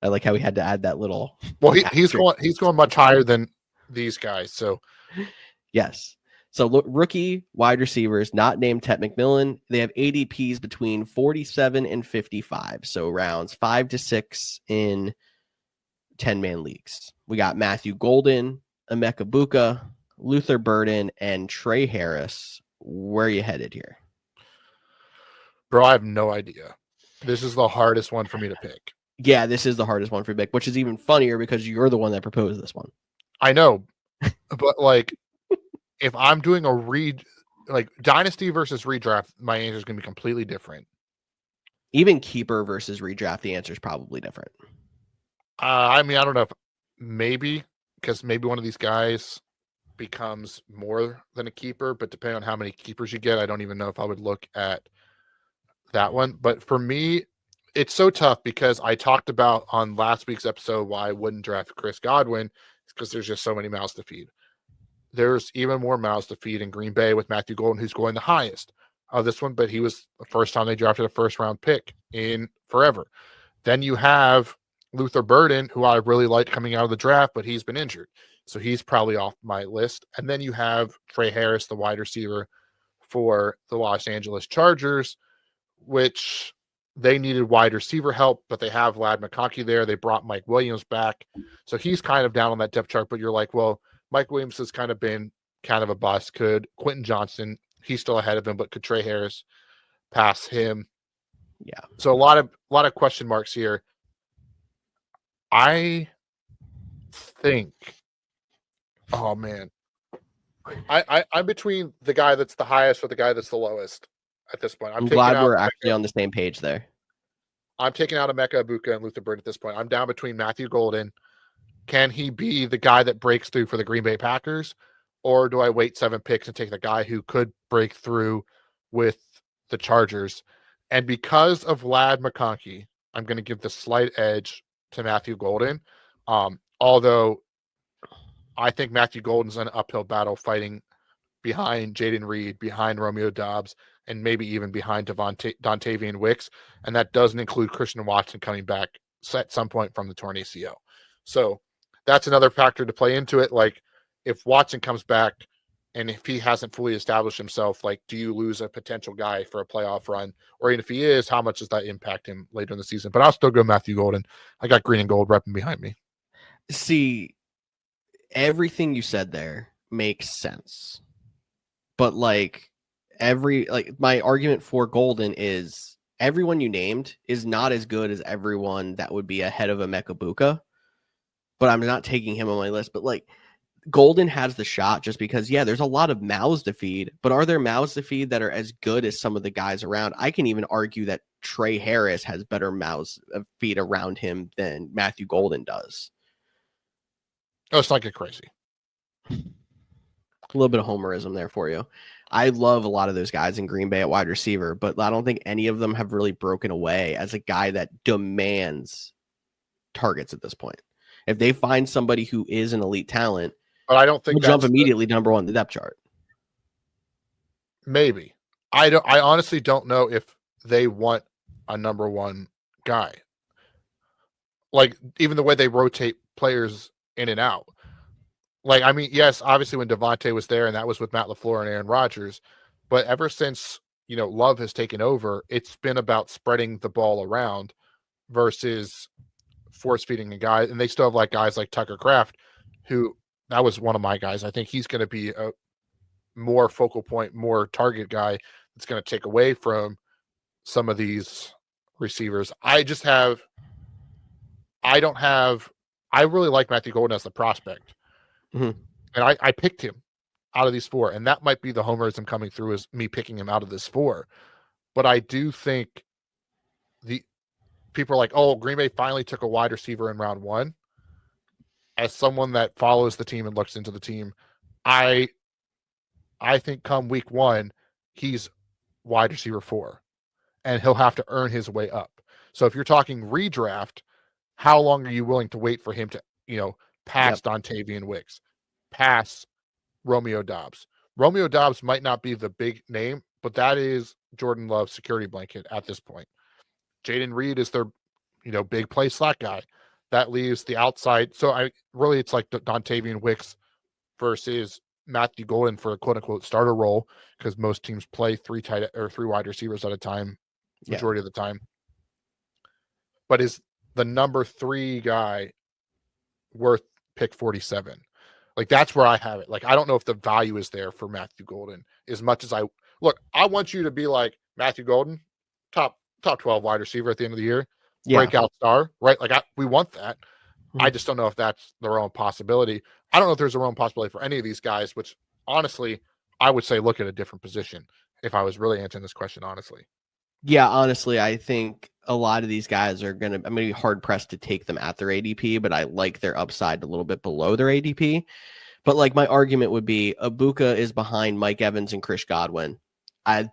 A: I like how we had to add that little.
B: Well, he's going much higher than these guys. So,
A: yes. So look, rookie wide receivers not named Tet McMillan. They have ADPs between 47 and 55. So rounds 5 to 6 in 10-man leagues. We got Matthew Golden, Emeka Buka, Luther Burden, and Trey Harris. Where are you headed here?
B: Bro, I have no idea. This is the hardest one for me to pick.
A: Yeah, this is the hardest one for Vic, which is even funnier because you're the one that proposed this one.
B: I know, but if I'm doing a dynasty versus redraft, my answer is going to be completely different.
A: Even keeper versus redraft, the answer is probably different.
B: I mean, I don't know because maybe one of these guys becomes more than a keeper, but depending on how many keepers you get, I don't even know if I would look at that one. But for me, it's so tough because I talked about on last week's episode why I wouldn't draft Chris Godwin because there's just so many mouths to feed. There's even more mouths to feed in Green Bay with Matthew Golden, who's going the highest of this one, but he was the first time they drafted a first-round pick in forever. Then you have Luther Burden, who I really liked coming out of the draft, but he's been injured. So he's probably off my list. And then you have Trey Harris, the wide receiver for the Los Angeles Chargers, which they needed wide receiver help, but they have Ladd McConkey there. They brought Mike Williams back. So he's kind of down on that depth chart, but you're like, well, Mike Williams has kind of been kind of a bust. Could Quentin Johnson, he's still ahead of him, but could Trey Harris pass him?
A: Yeah.
B: So a lot of question marks here. I think, oh man, I'm between the guy that's the highest or the guy that's the lowest at this point.
A: I'm glad we're actually on the same page there.
B: I'm taking out Emeka Egbuka and Luther Bird at this point. I'm down between Matthew Golden. Can he be the guy that breaks through for the Green Bay Packers? Or do I wait 7 picks and take the guy who could break through with the Chargers? And because of Ladd McConkey, I'm going to give the slight edge to Matthew Golden. Although I think Matthew Golden's an uphill battle fighting behind Jaden Reed, behind Romeo Doubs, and maybe even behind Dontavian Wicks. And that doesn't include Christian Watson coming back at some point from the torn ACL. So that's another factor to play into it. Like, if Watson comes back and if he hasn't fully established himself, like, do you lose a potential guy for a playoff run? Or even if he is, how much does that impact him later in the season? But I'll still go Matthew Golden. I got green and gold repping behind me.
A: See, everything you said there makes sense. But my argument for Golden is everyone you named is not as good as everyone that would be ahead of Emeka Egbuka. But I'm not taking him on my list. But Golden has the shot just because, there's a lot of mouths to feed, but are there mouths to feed that are as good as some of the guys around? I can even argue that Trey Harris has better mouths of feed around him than Matthew Golden does.
B: Oh, it's not get crazy.
A: A little bit of homerism there for you. I love a lot of those guys in Green Bay at wide receiver, but I don't think any of them have really broken away as a guy that demands targets at this point. If they find somebody who is an elite talent,
B: but I don't think
A: we'll jump immediately number one on the depth chart.
B: Maybe. I honestly don't know if they want a number one guy. Like, even the way they rotate players in and out. Like, I mean, yes, obviously when Devontae was there, and that was with Matt LaFleur and Aaron Rodgers, but ever since, Love has taken over, it's been about spreading the ball around versus force feeding a guy. And they still have guys like Tucker Kraft, who that was one of my guys. I think he's going to be a more focal point, more target guy that's going to take away from some of these receivers. I really like Matthew Golden as the prospect.
A: Mm-hmm.
B: And I picked him out of these 4. And that might be the homerism coming through, is me picking him out of this 4. But I do think the people are like, oh, Green Bay finally took a wide receiver in round 1. As someone that follows the team and looks into the team, I think come week 1, he's wide receiver 4. And he'll have to earn his way up. So if you're talking redraft, how long are you willing to wait for him to, pass Dontavian Wicks, pass Romeo Doubs? Romeo Doubs might not be the big name, but that is Jordan Love's security blanket at this point. Jaden Reed is their, big play slot guy. That leaves the outside. So it's like Dontavian Wicks versus Matthew Golden for a quote unquote starter role, because most teams play 3 wide receivers at a time, majority of the time. But is the number 3 guy worth pick 47? That's where I have it. I don't know if the value is there for Matthew Golden as much as I want you to be like Matthew Golden, top 12 wide receiver at the end of the year, breakout star, right? We want that. Mm-hmm. I just don't know if that's the real possibility. I don't know if there's a real possibility for any of these guys, which honestly, I would say look at a different position if I was really answering this question honestly.
A: Yeah, honestly, I think a lot of these guys I'm going to be hard pressed to take them at their ADP, but I like their upside a little bit below their ADP. But my argument would be Egbuka is behind Mike Evans and Chris Godwin.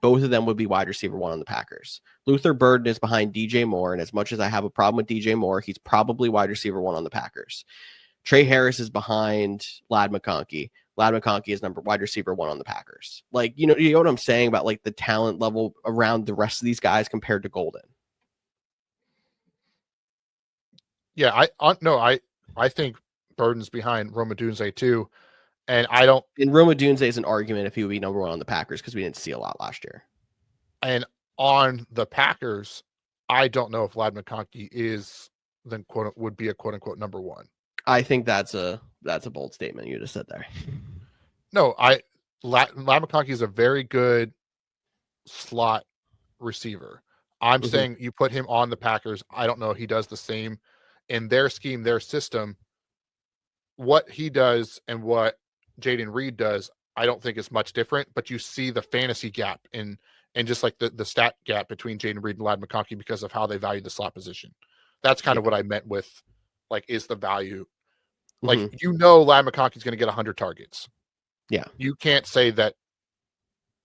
A: Both of them would be wide receiver 1 on the Packers. Luther Burden is behind DJ Moore, and as much as I have a problem with DJ Moore, he's probably wide receiver 1 on the Packers. Trey Harris is behind Ladd McConkey. Ladd McConkey is wide receiver 1 on the Packers. Like, you know what I'm saying about like the talent level around the rest of these guys compared to Golden.
B: Yeah, I think Burden's behind Rome Odunze too, and I don't.
A: And Rome Odunze is an argument if he would be number 1 on the Packers because we didn't see a lot last year.
B: And on the Packers, I don't know if Ladd McConkey is then would be a quote unquote number 1.
A: I think that's a bold statement you just said there.
B: No, Ladd McConkey is a very good slot receiver. I'm saying you put him on the Packers. I don't know if he does the same in their scheme, their system. What he does and what Jaden Reed does, I don't think is much different, but you see the fantasy gap and just like the stat gap between Jaden Reed and Ladd McConkey because of how they value the slot position. That's kind of what I meant with like, is the value. Like, Ladd McConkey's going to get 100 targets.
A: Yeah.
B: You can't say that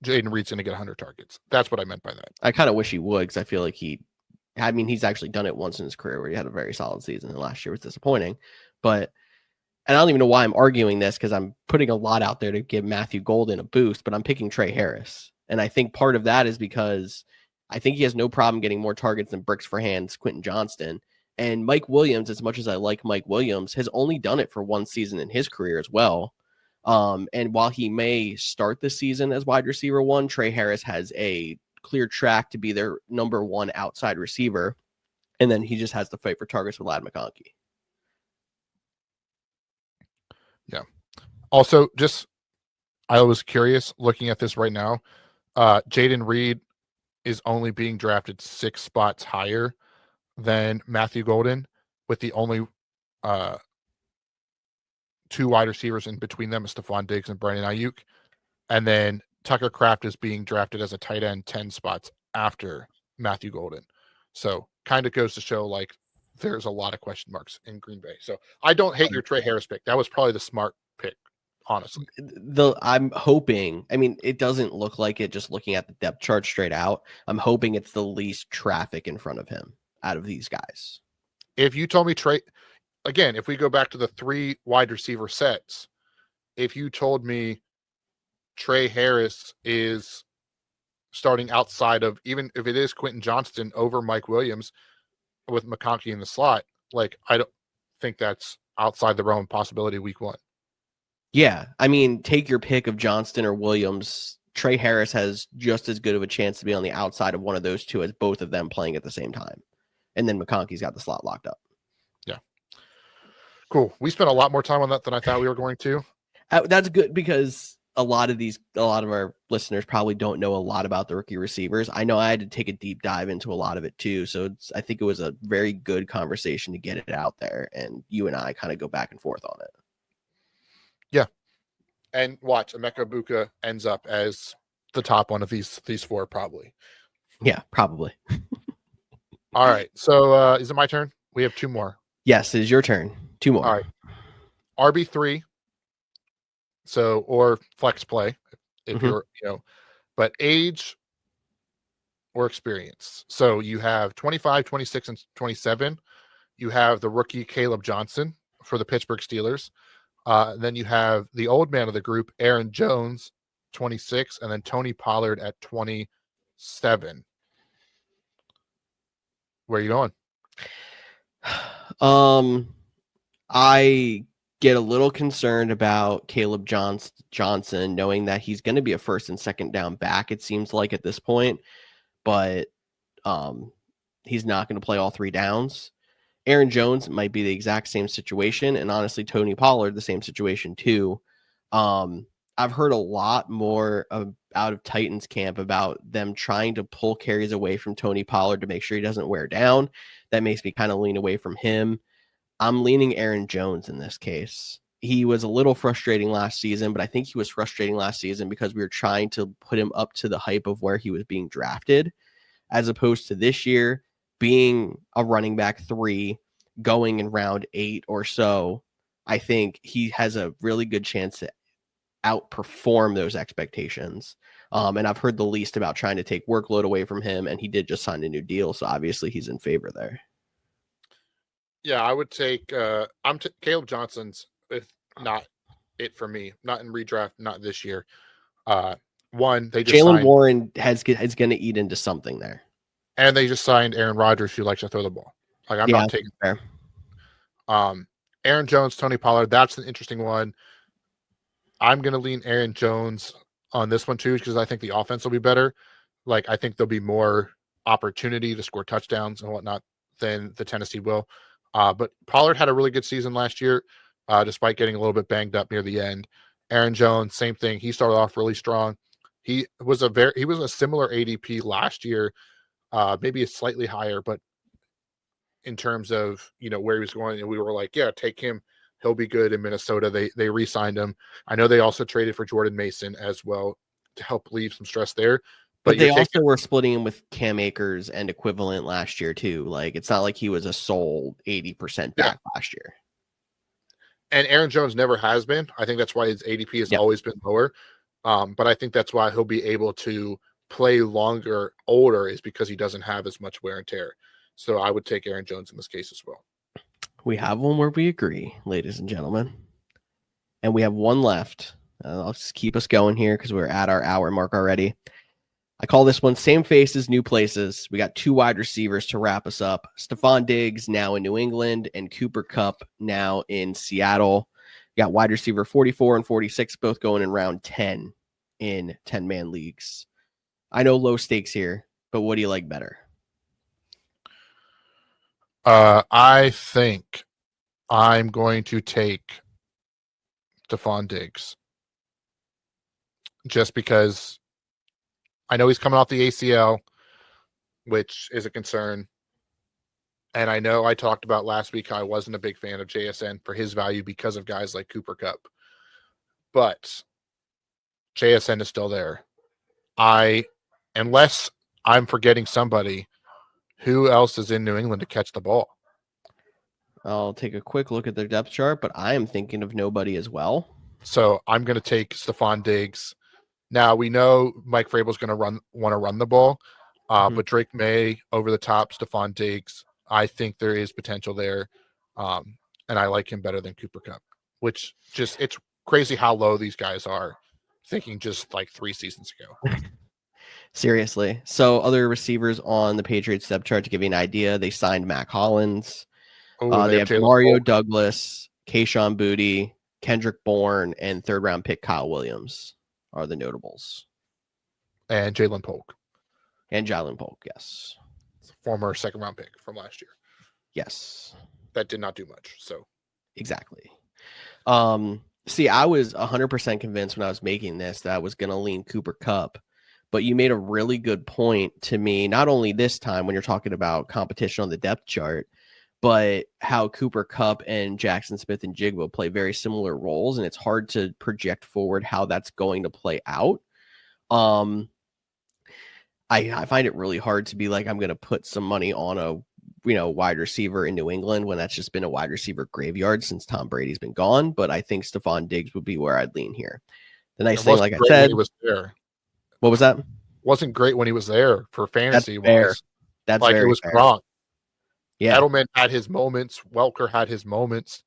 B: Jaden Reed's going to get 100 targets. That's what I meant by that.
A: I kind of wish he would because I feel like he's actually done it once in his career where he had a very solid season, and last year was disappointing. And I don't even know why I'm arguing this because I'm putting a lot out there to give Matthew Golden a boost, but I'm picking Trey Harris. And I think part of that is because I think he has no problem getting more targets than bricks for hands Quentin Johnston. And Mike Williams, as much as I like Mike Williams, has only done it for 1 season in his career as well. And while he may start the season as wide receiver 1, Trey Harris has a clear track to be their number 1 outside receiver. And then he just has to fight for targets with Ladd McConkey.
B: Yeah. Also, I was curious looking at this right now. Jaden Reed is only being drafted 6 spots higher than Matthew Golden, with the only 2 wide receivers in between them is Stephon Diggs and Brandon Ayuk. And then Tucker Kraft is being drafted as a tight end 10 spots after Matthew Golden. So kind of goes to show like there's a lot of question marks in Green Bay. So I don't hate your Trey Harris pick. That was probably the smart pick, honestly.
A: I'm hoping, I mean, it doesn't look like it just looking at the depth chart straight out. I'm hoping it's the least traffic in front of him out of these guys.
B: If you told me again, if we go back to the 3 wide receiver sets, if you told me Trey Harris is starting outside of, even if it is Quentin Johnston over Mike Williams with McConkey in the slot, like I don't think that's outside the realm of possibility week 1.
A: Yeah. I mean, take your pick of Johnston or Williams. Trey Harris has just as good of a chance to be on the outside of one of those 2 as both of them playing at the same time. And then McConkey's got the slot locked up.
B: Yeah. Cool. We spent a lot more time on that than I thought we were going to.
A: That's good because a lot of our listeners probably don't know a lot about the rookie receivers. I know I had to take a deep dive into a lot of it too. So I think it was a very good conversation to get it out there, and you and I kind of go back and forth on it.
B: Yeah. And watch, Emeka Buka ends up as the top one of these 4 probably.
A: Yeah, probably.
B: All right. So is it my turn? We have 2 more.
A: Yes, it is your turn. 2 more.
B: All right. RB3. So, or flex play if you're, but age or experience. So you have 25, 26, and 27. You have the rookie Caleb Johnson for the Pittsburgh Steelers. Then you have the old man of the group, Aaron Jones, 26, and then Tony Pollard at 27. Where are you going?
A: I get a little concerned about Caleb Johnson, knowing that he's going to be a first and second down back, it seems like at this point, but he's not going to play all 3 downs. Aaron Jones might be the exact same situation, and honestly, Tony Pollard, the same situation too. I've heard a lot more out of Titans camp about them trying to pull carries away from Tony Pollard to make sure he doesn't wear down. That makes me kind of lean away from him. I'm leaning Aaron Jones in this case. He was a little frustrating last season, but I think he was frustrating last season because we were trying to put him up to the hype of where he was being drafted, as opposed to this year being a running back 3 going in round 8 or so. I think he has a really good chance to outperform those expectations. And I've heard the least about trying to take workload away from him, and he did just sign a new deal, so obviously he's in favor there.
B: Yeah, I would take Caleb Johnson's, if not it for me, not in redraft, not this year. One, they just
A: Jalen
B: signed,
A: Warren is going to eat into something there.
B: and they just signed Aaron Rodgers, who likes to throw the ball. Like, I'm not taking
A: fair.
B: Aaron Jones, Tony Pollard, that's an interesting one. I'm going to lean Aaron Jones on this one too, because I think the offense will be better. Like, I think there'll be more opportunity to score touchdowns and whatnot than the Tennessee will. But Pollard had a really good season last year, despite getting a little bit banged up near the end. Aaron Jones, same thing. He started off really strong. He was a similar ADP last year, maybe a slightly higher, but in terms of, where he was going, and we were like, yeah, take him. He'll be good in Minnesota. They re-signed him. I know they also traded for Jordan Mason as well to help leave some stress there.
A: But they also were splitting him with Cam Akers and equivalent last year too. Like, it's not like he was a sole 80% back last year.
B: And Aaron Jones never has been. I think that's why his ADP has always been lower. But I think that's why he'll be able to play longer, older, is because he doesn't have as much wear and tear. So I would take Aaron Jones in this case as well.
A: We have one where we agree, ladies and gentlemen. And we have one left. I'll just keep us going here because we're at our hour mark already. I call this one same faces, new places. We got 2 wide receivers to wrap us up. Stephon Diggs now in New England and Cooper Kupp now in Seattle. We got wide receiver 44 and 46, both going in round 10 in 10-man leagues. I know low stakes here, but what do you like better?
B: I think I'm going to take Stephon Diggs just because I know he's coming off the ACL, which is a concern. And I know I talked about last week how I wasn't a big fan of JSN for his value because of guys like Cooper Kupp. But JSN is still there. Unless I'm forgetting somebody, who else is in New England to catch the ball?
A: I'll take a quick look at their depth chart, but I am thinking of nobody as well.
B: So I'm going to take Stephon Diggs. Now, we know Mike Vrabel's going to want to run the ball, but Drake May over the top, Stephon Diggs, I think there is potential there, and I like him better than Cooper Kupp, which it's crazy how low these guys are, thinking just like 3 seasons ago.
A: Seriously. So other receivers on the Patriots depth chart, to give you an idea, they signed Mac Hollins. They have Mario Douglas, Kayshon Boutte, Kendrick Bourne, and 3rd-round pick Kyle Williams are the notables.
B: And Jalen Polk.
A: Yes.
B: Former 2nd-round pick from last year.
A: Yes.
B: That did not do much, so.
A: Exactly. See, I was 100% convinced when I was making this that I was going to lean Cooper Kupp, but you made a really good point to me, not only this time when you're talking about competition on the depth chart, but how Cooper Kupp and Jackson Smith and Jigba play very similar roles, and it's hard to project forward how that's going to play out. I find it really hard to be like, I'm going to put some money on a wide receiver in New England when that's just been a wide receiver graveyard since Tom Brady's been gone. But I think Stephon Diggs would be where I'd lean here. The nice thing, like I said,
B: he was there.
A: What was that?
B: Wasn't great when he was there for fantasy.
A: That's
B: like, it was
A: fair.
B: wrong.
A: Yeah,
B: Edelman had his moments. Welker had his moments,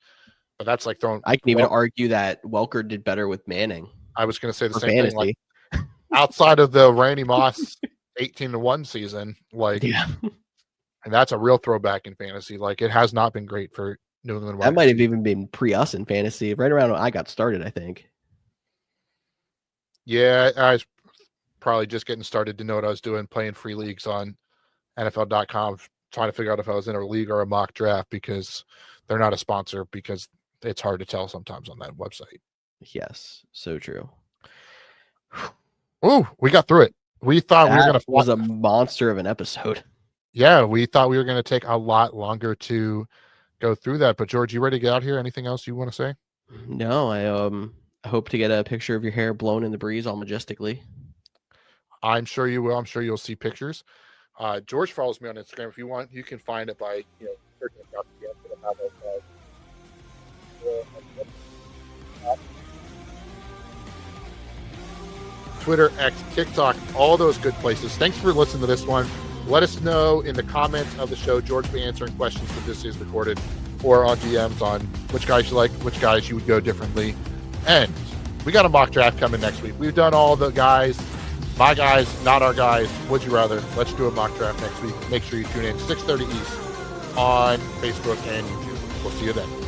B: but that's like throwing.
A: I can even argue that Welker did better with Manning.
B: I was going to say the same
A: fantasy.
B: thing. Like, outside of the Randy Moss 18-1 season, like, and that's a real throwback in fantasy. Like, it has not been great for New England.
A: That might have even been pre us in fantasy, right around when I got started, I think.
B: Yeah, I was probably just getting started to know what I was doing, playing free leagues on NFL.com, trying to figure out if I was in a league or a mock draft because they're not a sponsor, because it's hard to tell sometimes on that website.
A: Yes, so true.
B: Oh, we got through it. We thought we were going to.
A: It was a monster of an episode.
B: Yeah, we thought we were going to take a lot longer to go through that. But George, you ready to get out here? Anything else you want to say?
A: No, I hope to get a picture of your hair blown in the breeze all majestically.
B: I'm sure you will. I'm sure you'll see pictures. George follows me on Instagram. If you want, you can find it by searching up Twitter, X, TikTok, all those good places. Thanks for listening to this one. Let us know in the comments of the show. George will be answering questions that this is recorded, or on DMs on which guys you like, which guys you would go differently. And we got a mock draft coming next week. We've done all the guys, my guys, not our guys. Would you rather? Let's do a mock draft next week. Make sure you tune in 6:30 East on Facebook and YouTube. We'll see you then.